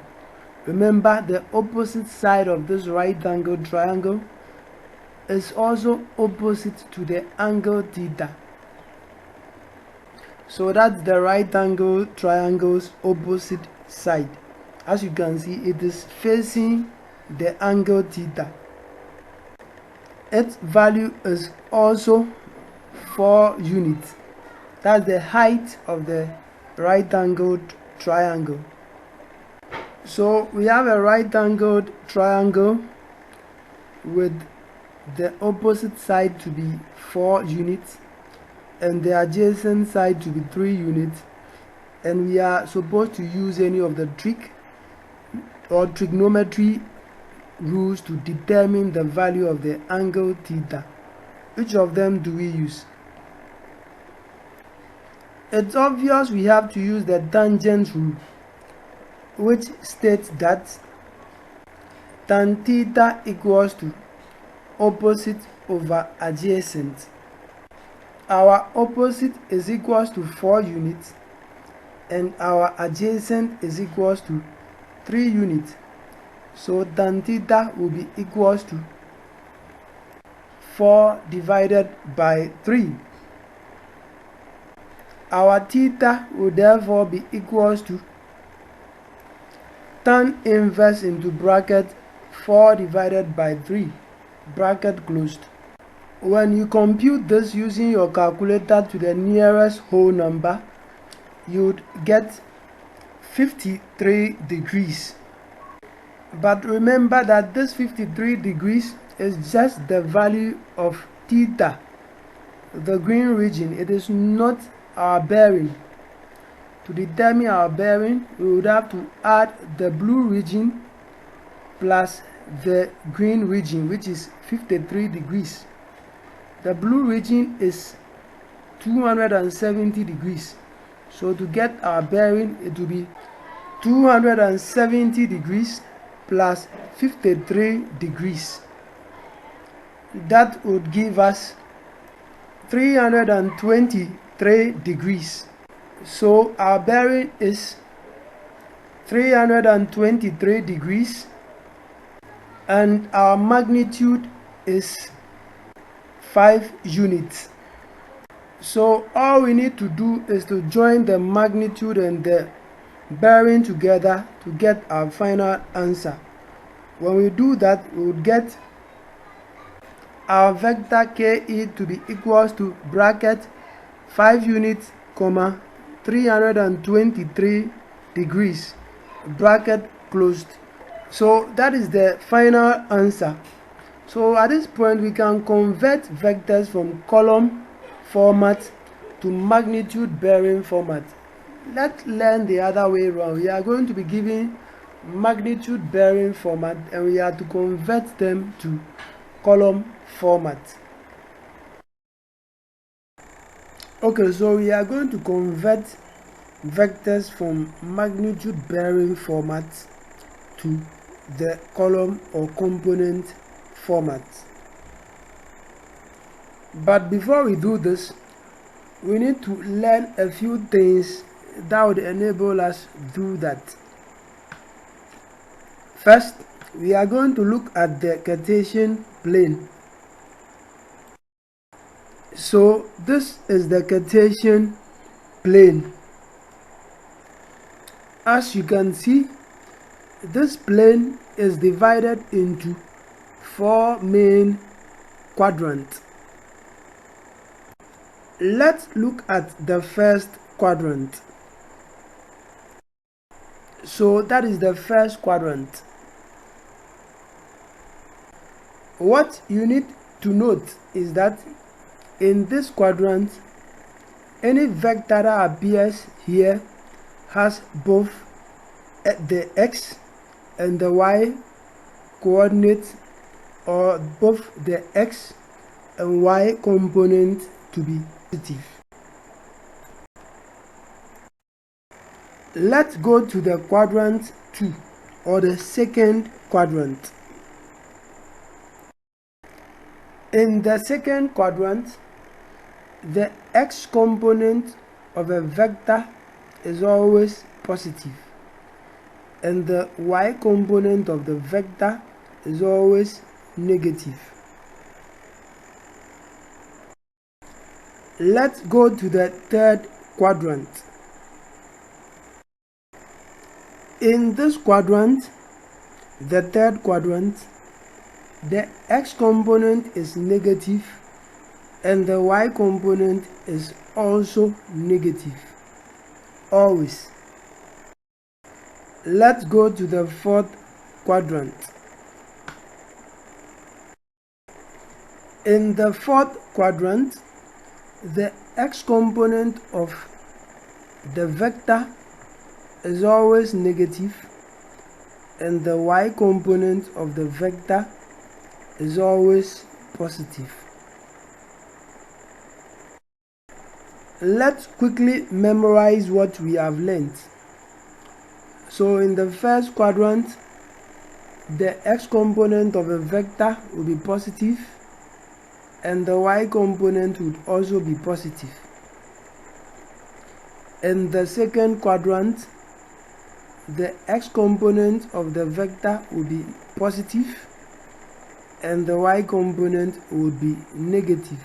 Remember, the opposite side of this right angle triangle is also opposite to the angle theta. So that's the right angle triangle's opposite side. As you can see, it is facing the angle theta. Its value is also 4 units. That's the height of the right angled triangle. So we have a right angled triangle with the opposite side to be 4 units and the adjacent side to be 3 units, and we are supposed to use any of the trigonometry rules to determine the value of the angle theta. Which of them do we use? It's obvious we have to use the tangent rule, which states that tan theta equals to opposite over adjacent. Our opposite is equals to 4 units and our adjacent is equals to 3 units. So tan theta will be equals to 4 divided by 3. Our theta will therefore be equals to tan inverse into bracket 4 divided by 3, bracket closed. When you compute this using your calculator to the nearest whole number, you would get 53 degrees. But remember that this 53 degrees is just the value of theta, the green region. It is not our bearing. To determine our bearing, we would have to add the blue region plus the green region, which is 53 degrees. The blue region is 270 degrees. So to get our bearing, it will be 270 degrees plus 53 degrees. That would give us 323 degrees. So our bearing is 323 degrees and our magnitude is 5 units. So all we need to do is to join the magnitude and the bearing together to get our final answer. When we do that, we would get our vector KE to be equals to bracket 5 units, comma 323 degrees, bracket closed. So that is the final answer. So at this point, we can convert vectors from column format to magnitude bearing format. Let's learn the other way around. We are going to be given magnitude bearing format and we have to convert them to column format. Okay, so we are going to convert vectors from magnitude bearing format to the column or component format. But before we do this, we need to learn a few things that would enable us to do that. First, we are going to look at the Cartesian plane. So this is the Cartesian plane. As you can see, this plane is divided into 4 main quadrants. Let's look at the first quadrant. So that is the first quadrant. What you need to note is that in this quadrant, any vector that appears here has both the x and the y coordinates, or both the x and y component to be positive. Let's go to the quadrant 2, or the second quadrant. In the second quadrant, the x component of a vector is always positive, and the y component of the vector is always negative. Let's go to the third quadrant. In this quadrant, the third quadrant, the x component is negative and the y component is also negative, always. Let's go to the fourth quadrant. In the fourth quadrant, the x component of the vector is always negative and the y component of the vector is always positive. Let's quickly memorize what we have learned. So in the first quadrant, the x component of a vector will be positive and the y component would also be positive. In the second quadrant, the x component of the vector will be positive and the y component will be negative.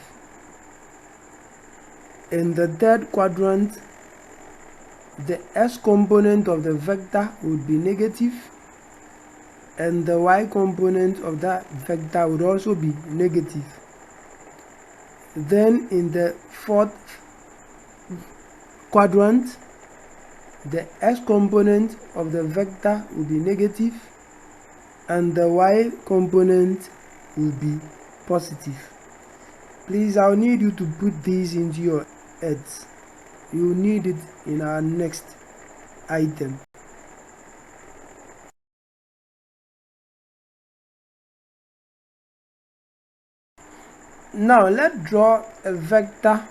In the third quadrant, the x component of the vector would be negative and the y component of that vector would also be negative. Then in the fourth quadrant, the x component of the vector will be negative and the y component will be positive. Please, I'll need you to put these into your heads. You will need it in our next item. Now let's draw a vector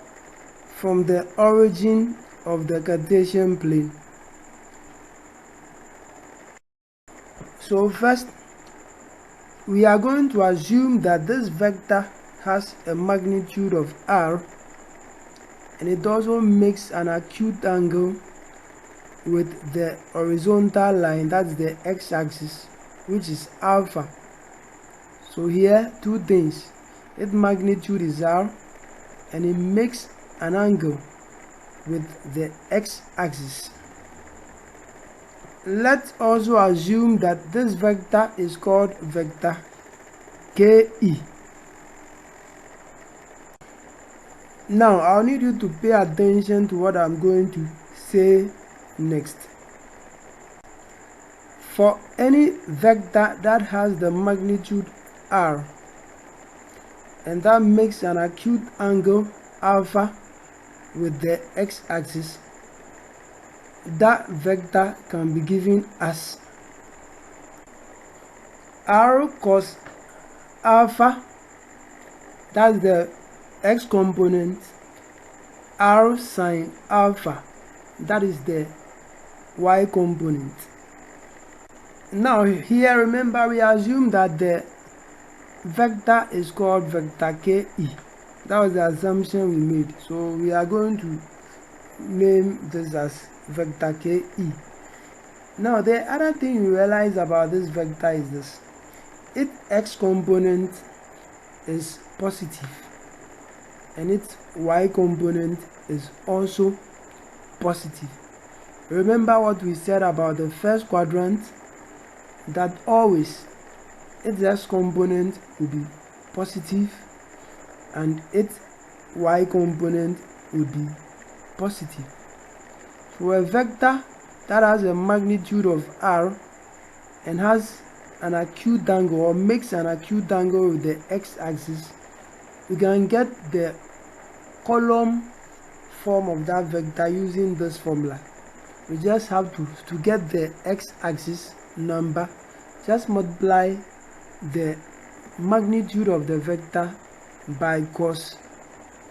from the origin of the Cartesian plane. So first, we are going to assume that this vector has a magnitude of r and it also makes an acute angle with the horizontal line, that's the x-axis, which is alpha. So here, two things: its magnitude is r and it makes an angle with the x-axis. Let's also assume that this vector is called vector ke. Now I'll need you to pay attention to what I'm going to say next. For any vector that has the magnitude r and that makes an acute angle alpha with the x-axis, that vector can be given as r cos alpha, that's the x component, r sin alpha, that is the y component. Now here, remember, we assume that the vector is called vector ke. That was the assumption we made, so we are going to name this as vector ke. Now the other thing you realize about this vector is this: its x component is positive and its y component is also positive. Remember what we said about the first quadrant, that always its x component will be positive and its y component will be positive. For a vector that has a magnitude of r and has an acute angle or makes an acute angle with the x-axis, we can get the column form of that vector using this formula. We just have to get the x-axis number, just multiply the magnitude of the vector by cos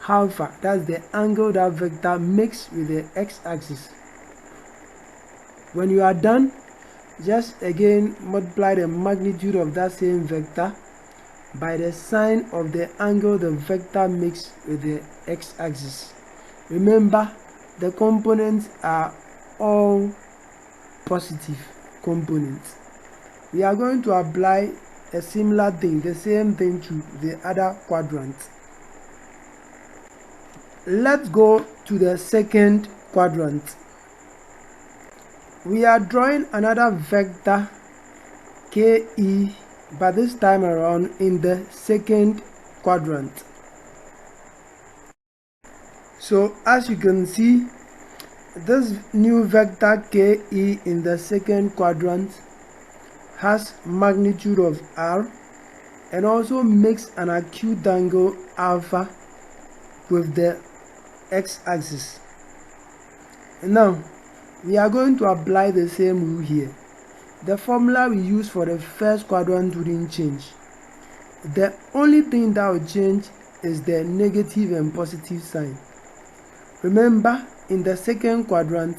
alpha, that's the angle that vector makes with the x-axis. When you are done, just again multiply the magnitude of that same vector by the sign of the angle the vector makes with the x-axis. Remember, the components are all positive components. We are going to apply a similar thing, the same thing to the other quadrant. Let's go to the second quadrant. We are drawing another vector KE, but this time around in the second quadrant. So as you can see, this new vector KE in the second quadrant has magnitude of r and also makes an acute angle alpha with the x-axis. Now we are going to apply the same rule here. The formula we used for the first quadrant wouldn't change. The only thing that will change is the negative and positive sign. Remember, in the second quadrant,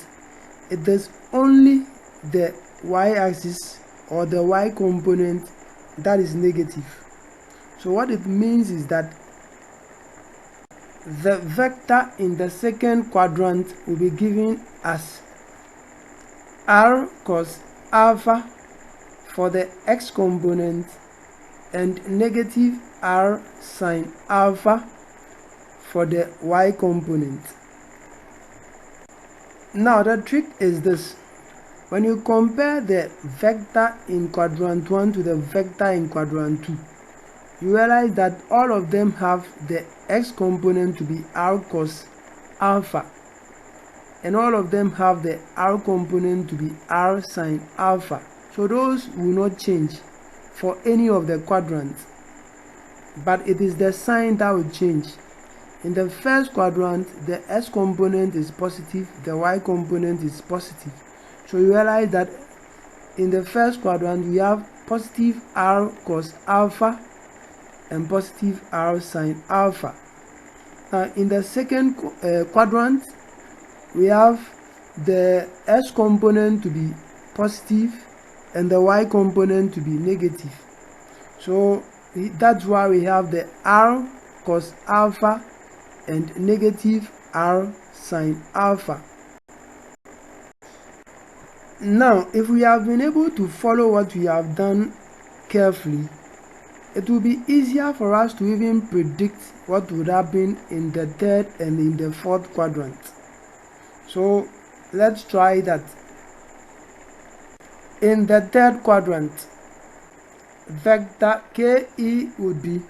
it is only the y-axis or the y component that is negative. So what it means is that the vector in the second quadrant will be given as r cos alpha for the x component and negative r sin alpha for the y component. Now the trick is this: when you compare the vector in quadrant 1 to the vector in quadrant 2, you realize that all of them have the x component to be r cos alpha, and all of them have the r component to be r sin alpha. So those will not change for any of the quadrants, but it is the sign that will change. In the first quadrant, the x component is positive, the y component is positive. So you realize that in the first quadrant we have positive r cos alpha and positive r sin alpha. Now in the second quadrant, we have the x component to be positive and the y component to be negative. So that's why we have the r cos alpha and negative r sin alpha. Now if we have been able to follow what we have done carefully, it will be easier for us to even predict what would happen in the third and in the fourth quadrant. So let's try that. In the third quadrant, vector KE would be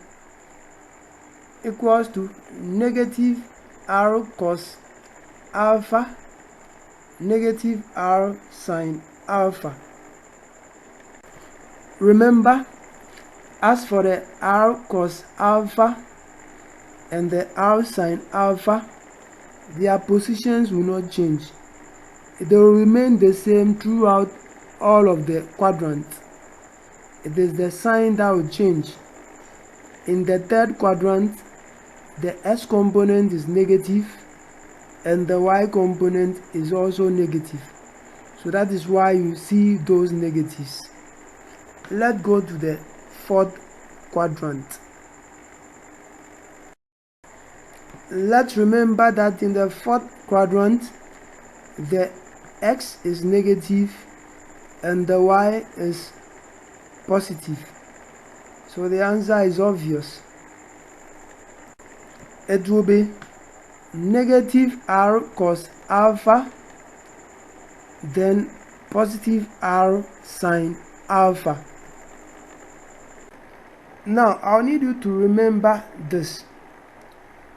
equals to negative r cos alpha, negative r sin alpha. Remember, as for the r cos alpha and the r sin alpha, their positions will not change. They will remain the same throughout all of the quadrants. It is the sign that will change. In the third quadrant, the x component is negative and the y component is also negative. So that is why you see those negatives. Let's go to the fourth quadrant. Let's remember that in the fourth quadrant, the x is negative and the y is positive. So the answer is obvious. It will be negative r cos alpha, then positive r sin alpha. Now I'll need you to remember this,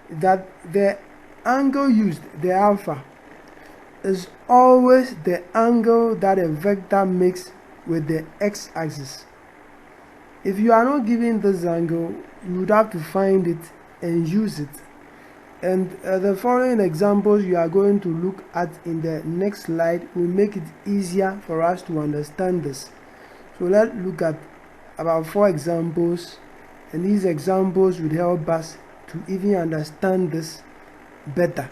that the angle used, the alpha, is always the angle that a vector makes with the x-axis. If you are not given this angle, you would have to find it and use it. And the following examples you are going to look at in the next slide will make it easier for us to understand this. So let's look at about 4 examples, and these examples will help us to even understand this better.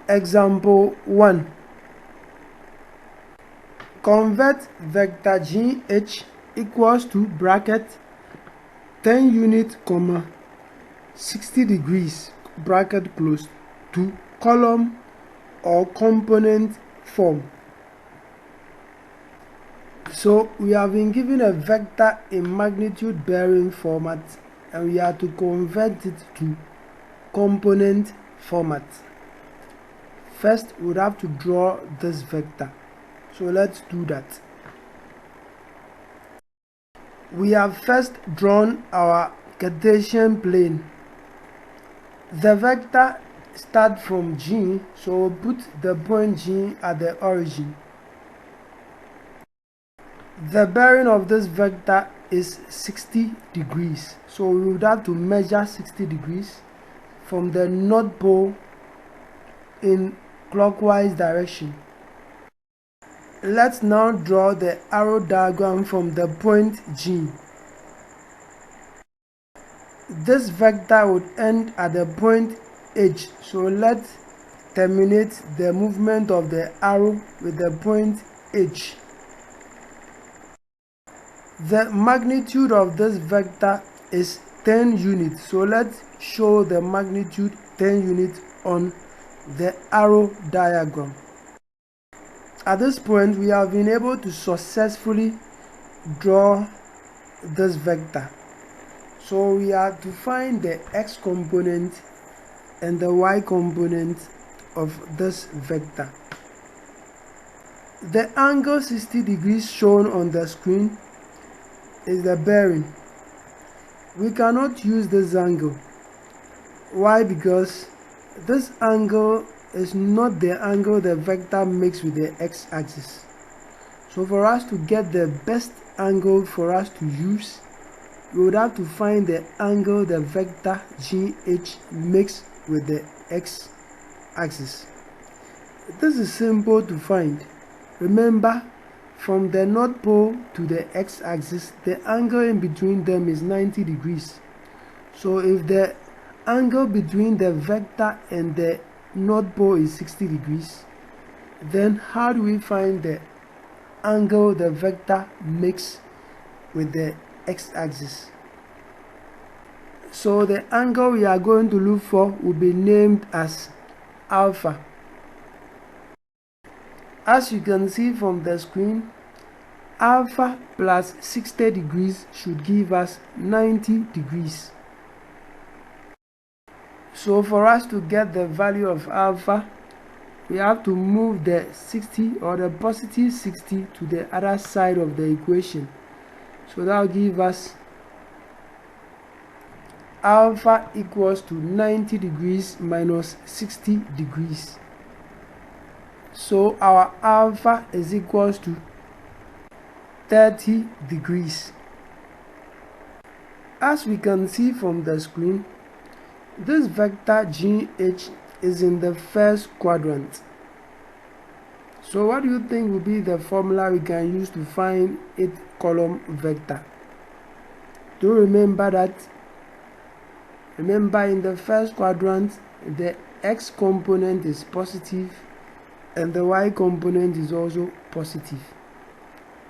Example 1. Convert vector GH equals to bracket 10 unit comma 60 degrees bracket close to column or component form. So we have been given a vector in magnitude bearing format and we are to convert it to component format. First we would have to draw this vector, so let's do that. We have first drawn our Cartesian plane. The vector starts from G, so we'll put the point G at the origin. The bearing of this vector is 60 degrees, so we would have to measure 60 degrees from the North Pole in clockwise direction. Let's now draw the arrow diagram from the point G. This vector would end at the point H, so let's terminate the movement of the arrow with the point H. The magnitude of this vector is 10 units, so let's show the magnitude 10 units on the arrow diagram. At this point, we have been able to successfully draw this vector. So we are to find the x component and the y component of this vector. The angle 60 degrees shown on the screen is the bearing. We cannot use this angle. Why? Because this angle is not the angle the vector makes with the x-axis. So for us to get the best angle for us to use, we would have to find the angle the vector GH makes with the x-axis. This is simple to find. Remember, from the North Pole to the x-axis, the angle in between them is 90 degrees. So if the angle between the vector and the North Pole is 60 degrees, then how do we find the angle the vector makes with the x-axis? So the angle we are going to look for will be named as alpha. As you can see from the screen, alpha plus 60 degrees should give us 90 degrees. So for us to get the value of alpha, we have to move the 60 or the positive 60 to the other side of the equation. So that will give us alpha equals to 90 degrees minus 60 degrees. So our alpha is equals to 30 degrees. As we can see from the screen, this vector GH is in the first quadrant. So what do you think will be the formula we can use to find its column vector? Do remember that? Remember, in the first quadrant, the x component is positive and the y component is also positive.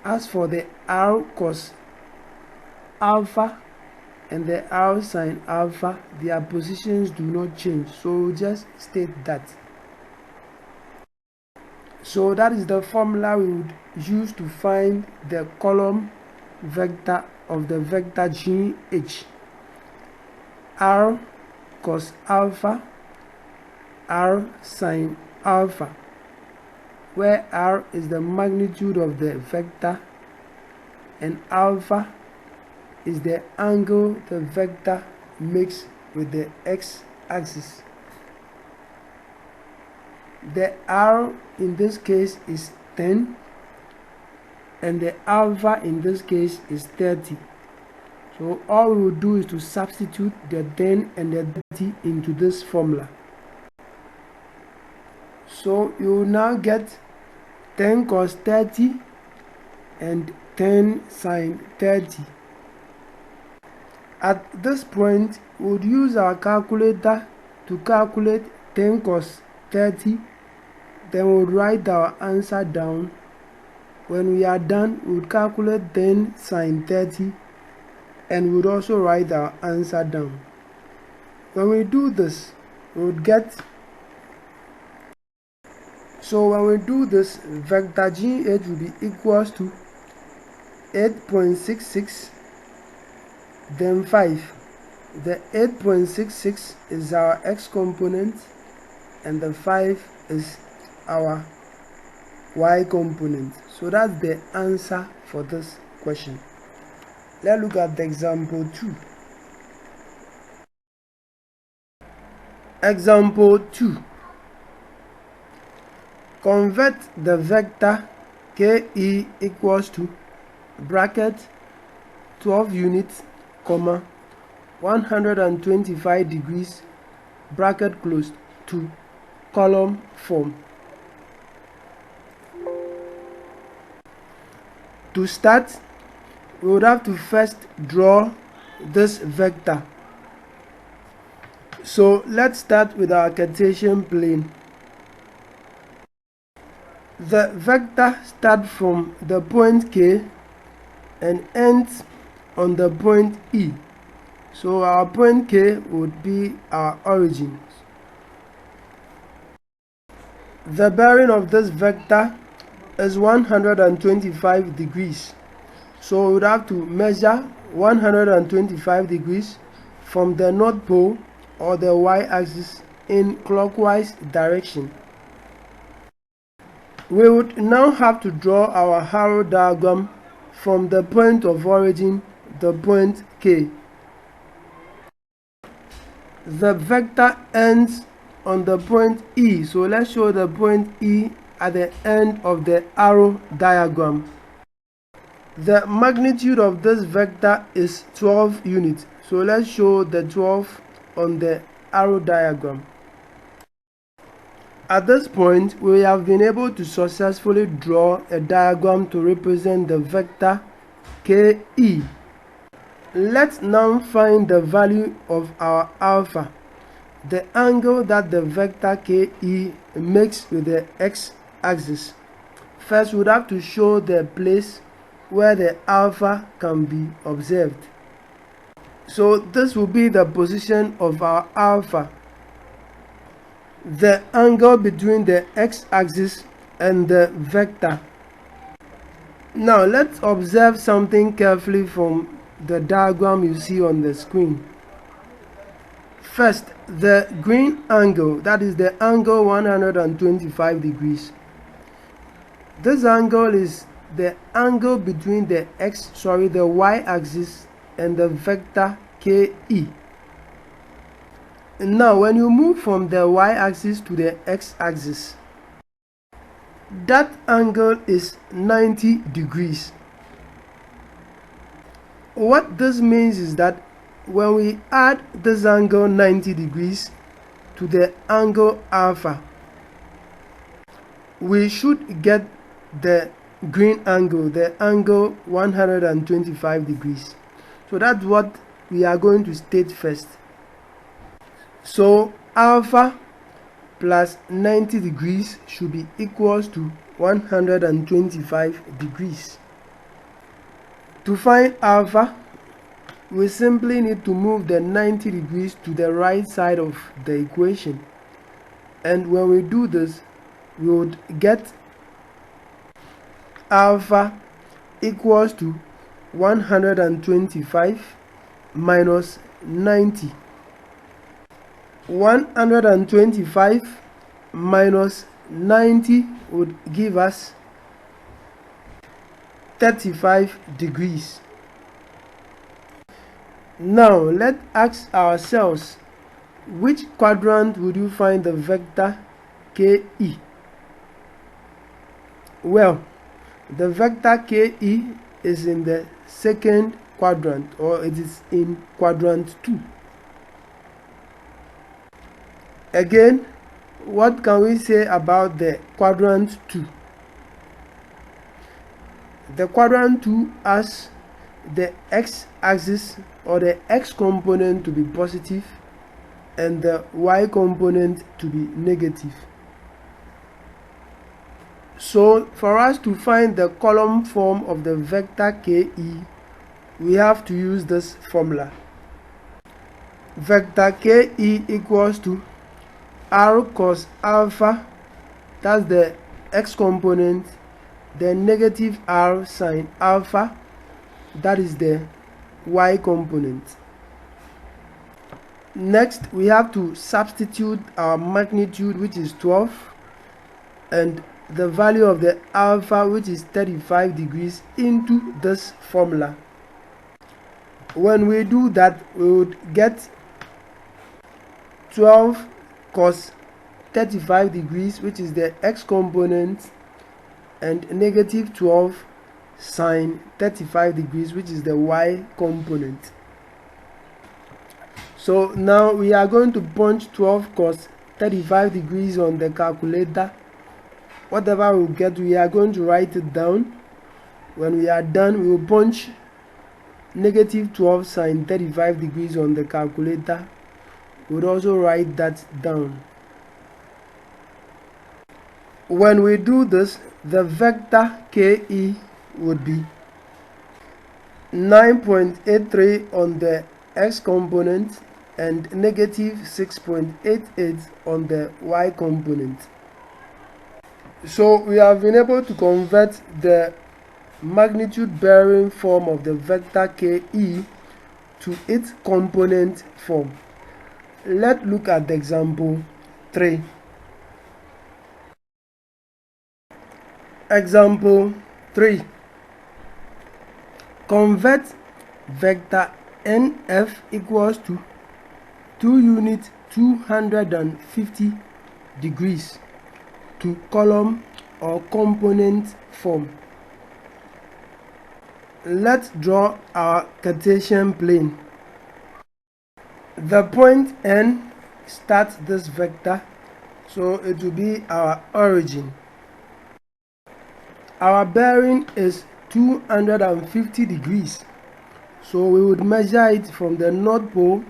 As for the r cos alpha and the r sin alpha, their positions do not change, so we'll just state that. So that is the formula we would use to find the column vector of the vector GH. R cos alpha, R sin alpha, where R is the magnitude of the vector and alpha is the angle the vector makes with the x-axis. The R in this case is 10 and the alpha in this case is 30. So all we will do is to substitute the 10 and the 30 into this formula. So you will now get 10 cos 30 and 10 sin 30. At this point, we would use our calculator to calculate 10 cos 30. Then we would write our answer down When we are done, we would calculate 10 sine 30 and we would also write our answer down. When we do this, we would get, so when we do this, vector GH will be equals to 8.66, then 5. The 8.66 is our x component and the 5 is our y component. So that's the answer for this question. Let's look at the example 2. Example 2. Convert the vector KE equals to bracket 12 units, comma 125 degrees, bracket closed, to column form. To start, we would have to first draw this vector. So let's start with our Cartesian plane. The vector starts from the point K and ends on the point E. So our point K would be our origin. The bearing of this vector is 125 degrees. So we would have to measure 125 degrees from the North Pole or the y-axis in clockwise direction. We would now have to draw our arrow diagram from the point of origin, the point K. The vector ends on the point E, so let's show the point E at the end of the arrow diagram. The magnitude of this vector is 12 units, so let's show the 12 on the arrow diagram. At this point, we have been able to successfully draw a diagram to represent the vector KE. Let's now find the value of our alpha, the angle that the vector KE makes with the x-axis. First, we would have to show the place where the alpha can be observed. So this will be the position of our alpha, the angle between the x-axis and the vector. Now let's observe something carefully from the diagram you see on the screen. First, the green angle, that is the angle 125 degrees. This angle is the angle between the y-axis and the vector KE. Now when you move from the y-axis to the x-axis, that angle is 90 degrees. What this means is that when we add this angle 90 degrees to the angle alpha, we should get the green angle, the angle 125 degrees. So that's what we are going to state first. So alpha plus 90 degrees should be equals to 125 degrees. To find alpha, we simply need to move the 90 degrees to the right side of the equation. And when we do this, we would get alpha equals to 125 minus 90. 125 minus 90 would give us 35 degrees. Now let's ask ourselves, which quadrant would you find the vector KE? Well, the vector KE is in the second quadrant, or it is in quadrant 2. Again, what can we say about the quadrant 2? The quadrant 2 has the x-axis or the x component to be positive and the y component to be negative. So for us to find the column form of the vector KE, we have to use this formula. Vector KE equals to R cos alpha, that's the x component, then negative R sine alpha, that is the y component. Next, we have to substitute our magnitude, which is 12, and the value of the alpha, which is 35 degrees, into this formula. When we do that, we would get 12 cos 35 degrees, which is the x component, and negative 12 sine 35 degrees, which is the y component. So now we are going to punch 12 cos 35 degrees on the calculator. Whatever we get, we are going to write it down. When we are done, we will punch negative 12 sine 35 degrees on the calculator. We would also write that down. When we do this, the vector KE would be 9.83 on the x component and negative 6.88 on the y component. So we have been able to convert the magnitude bearing form of the vector KE to its component form. Let's look at the example 3. Example 3. Convert vector NF equals to 2 unit 250 degrees to column or component form. Let's draw our Cartesian plane. The point N starts this vector, so it will be our origin. Our bearing is 250 degrees, so we would measure it from the north pole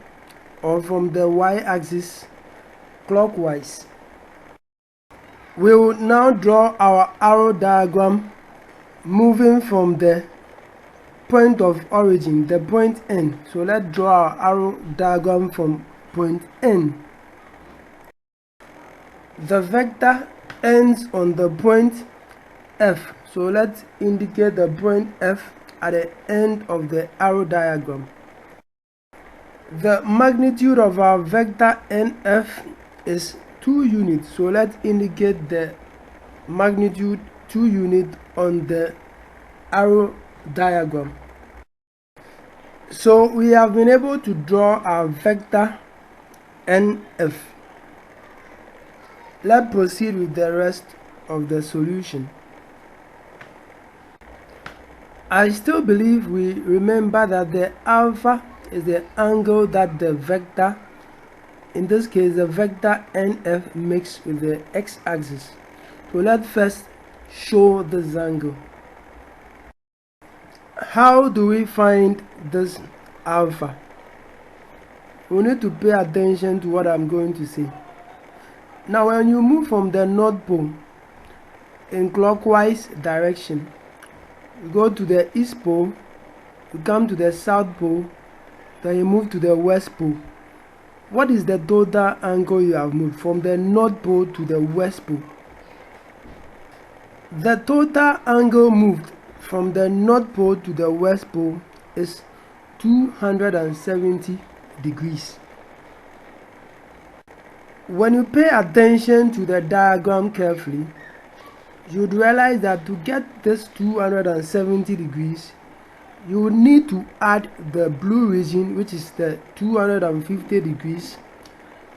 or from the y-axis clockwise. We will now draw our arrow diagram moving from the point of origin, the point N. So let's draw our arrow diagram from point N. The vector ends on the point F. So let's indicate the point F at the end of the arrow diagram. The magnitude of our vector NF is 2 units. So let's indicate the magnitude 2 units on the arrow diagram. So we have been able to draw our vector NF. Let's proceed with the rest of the solution. I still believe we remember that the alpha is the angle that the vector, in this case the vector NF, makes with the x-axis. So let's first show this angle. How do we find this alpha? We need to pay attention to what I'm going to say. Now when you move from the north pole in clockwise direction, you go to the east pole, you come to the south pole, then you move to the west pole. What is the total angle you have moved from the north pole to the west pole? The total angle moved from the north pole to the west pole is 270 degrees. When you pay attention to the diagram carefully, you'd realize that to get this 270 degrees, you would need to add the blue region, which is the 250 degrees,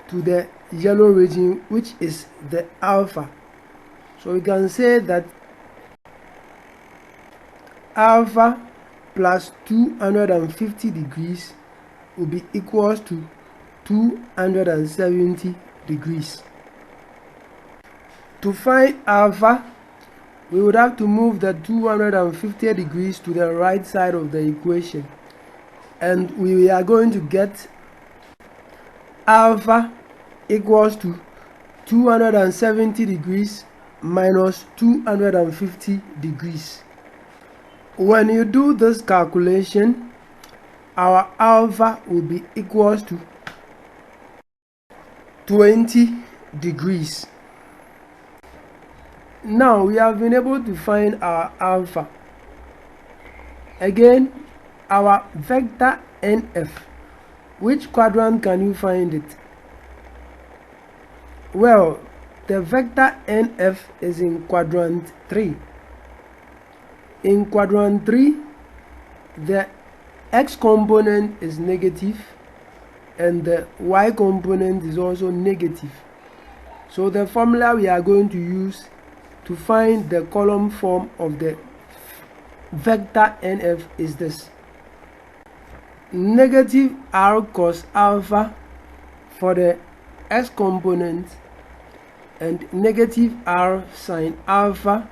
to the yellow region, which is the alpha. So we can say that alpha plus 250 degrees will be equals to 270 degrees. To find alpha, we would have to move the 250 degrees to the right side of the equation, and we are going to get alpha equals to 270 degrees minus 250 degrees. When you do this calculation, our alpha will be equals to 20 degrees. Now we have been able to find our alpha. Again, our vector NF, which quadrant can you find it? Well, the vector NF is in quadrant 3. In quadrant 3, the x component is negative and the y component is also negative. So the formula we are going to use to find the column form of the vector NF is this: negative r cos alpha for the x component and negative r sin alpha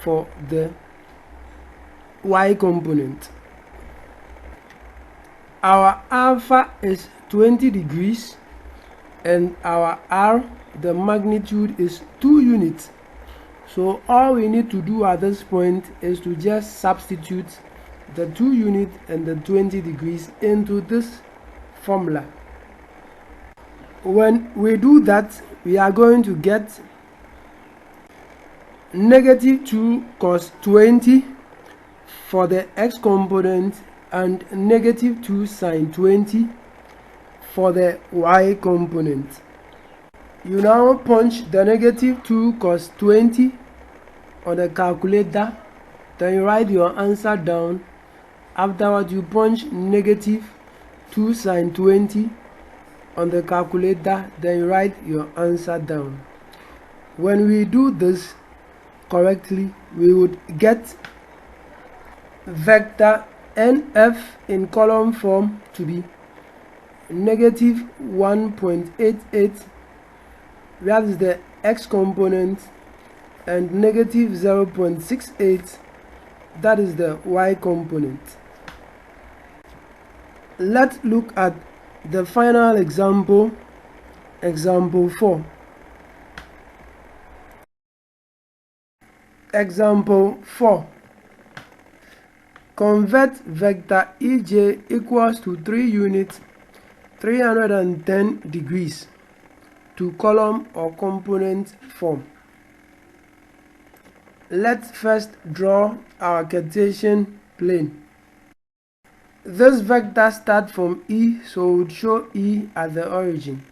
for the y component. Our alpha is 20 degrees and our r, the magnitude, is 2 units. So all we need to do at this point is to just substitute the 2 units and the 20 degrees into this formula. When we do that, we are going to get negative 2 cos 20 for the x component and negative 2 sin 20 for the y component. You now punch the negative 2 cos 20 on the calculator, then you write your answer down. Afterwards, you punch negative 2 sin 20 on the calculator, then you write your answer down. When we do this correctly, we would get vector NF in column form to be negative 1.88, that is the x component, and negative 0.68, that is the y component. Let's look at the final example, example 4. Example 4. Convert vector EJ equals to 3 units 310 degrees to column or component form. Let's first draw our Cartesian plane. This vector starts from E, so we would show E at the origin.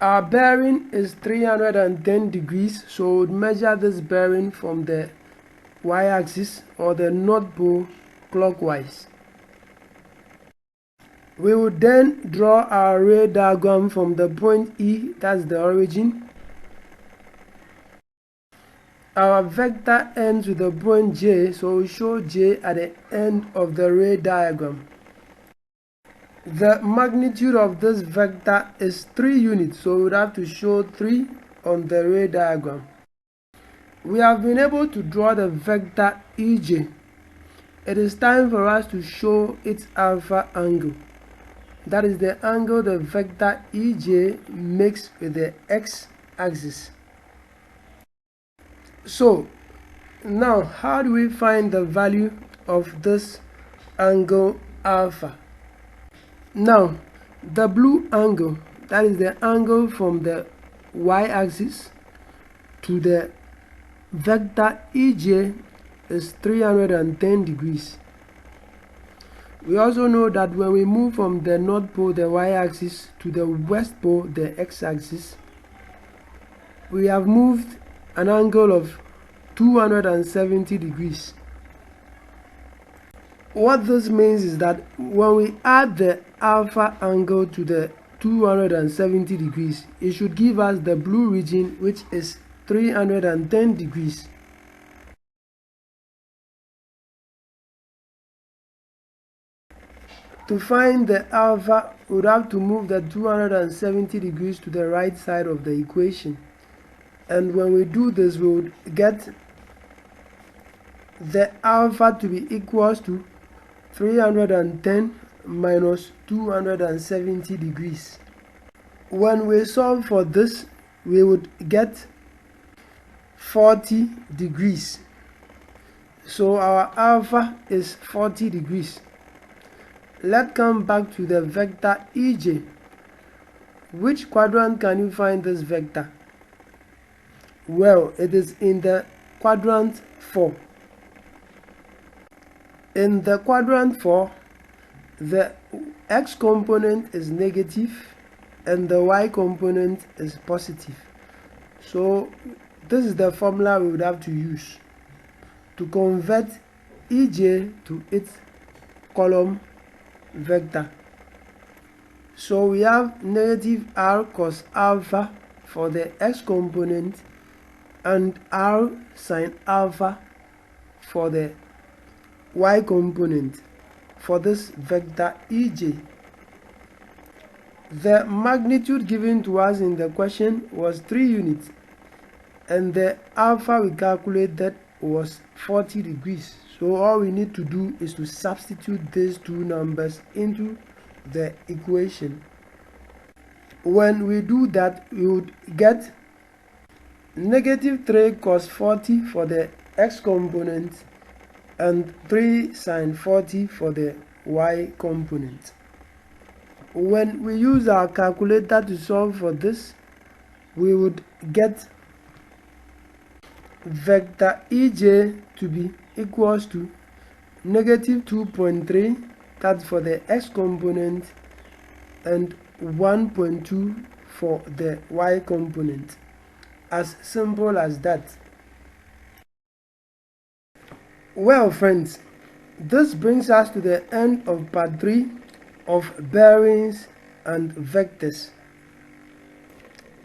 Our bearing is 310 degrees, so we would measure this bearing from the y-axis or the north pole clockwise. We would then draw our ray diagram from the point E, that's the origin. Our vector ends with the point J, so we show J at the end of the ray diagram. The magnitude of this vector is 3 units, so we would have to show 3 on the ray diagram. We have been able to draw the vector EJ. It is time for us to show its alpha angle. That is the angle the vector EJ makes with the x-axis. So, now how do we find the value of this angle alpha? Now, the blue angle, that is the angle from the y-axis to the vector EJ, is 310 degrees. We also know that when we move from the north pole, the y-axis, to the west pole, the x-axis, we have moved an angle of 270 degrees. What this means is that when we add the alpha angle to the 270 degrees, it should give us the blue region, which is 310 degrees. To find the alpha, we would have to move the 270 degrees to the right side of the equation. And when we do this, we would get the alpha to be equals to 310 minus 270 degrees. When we solve for this, we would get 40 degrees. So our alpha is 40 degrees. Let's come back to the vector EJ. Which quadrant can you find this vector? Well, it is in the quadrant 4. In the quadrant 4, the x component is negative and the y component is positive. So this is the formula we would have to use to convert EJ to its column vector. So we have negative r cos alpha for the x component and r sin alpha for the y component for this vector EJ. The magnitude given to us in the question was 3 units and the alpha we calculated was 40 degrees. So all we need to do is to substitute these two numbers into the equation. When we do that, we would get negative 3 cos 40 for the x component and 3 sin 40 for the y component. When we use our calculator to solve for this, we would get vector EJ to be equals to negative 2.3, that's for the x component, and 1.2 for the y component. As simple as that. Well friends, this brings us to the end of part 3 of bearings and vectors.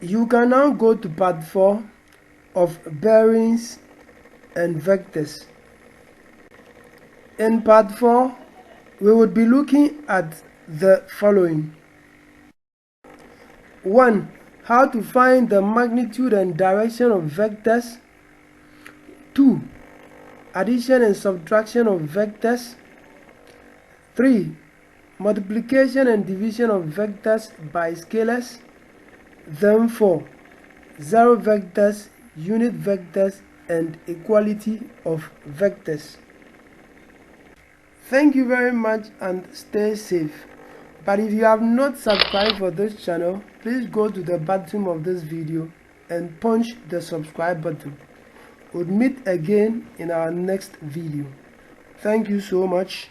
You can now go to part 4 of bearings and vectors. In part 4, we would be looking at the following. 1. How to find the magnitude and direction of vectors. 2. Addition and subtraction of vectors. 3. Multiplication and division of vectors by scalars. Then 4. Zero vectors, unit vectors, and equality of vectors. Thank you very much and stay safe. But if you have not subscribed for this channel, please go to the bottom of this video and punch the subscribe button. We'll meet again in our next video. Thank you so much.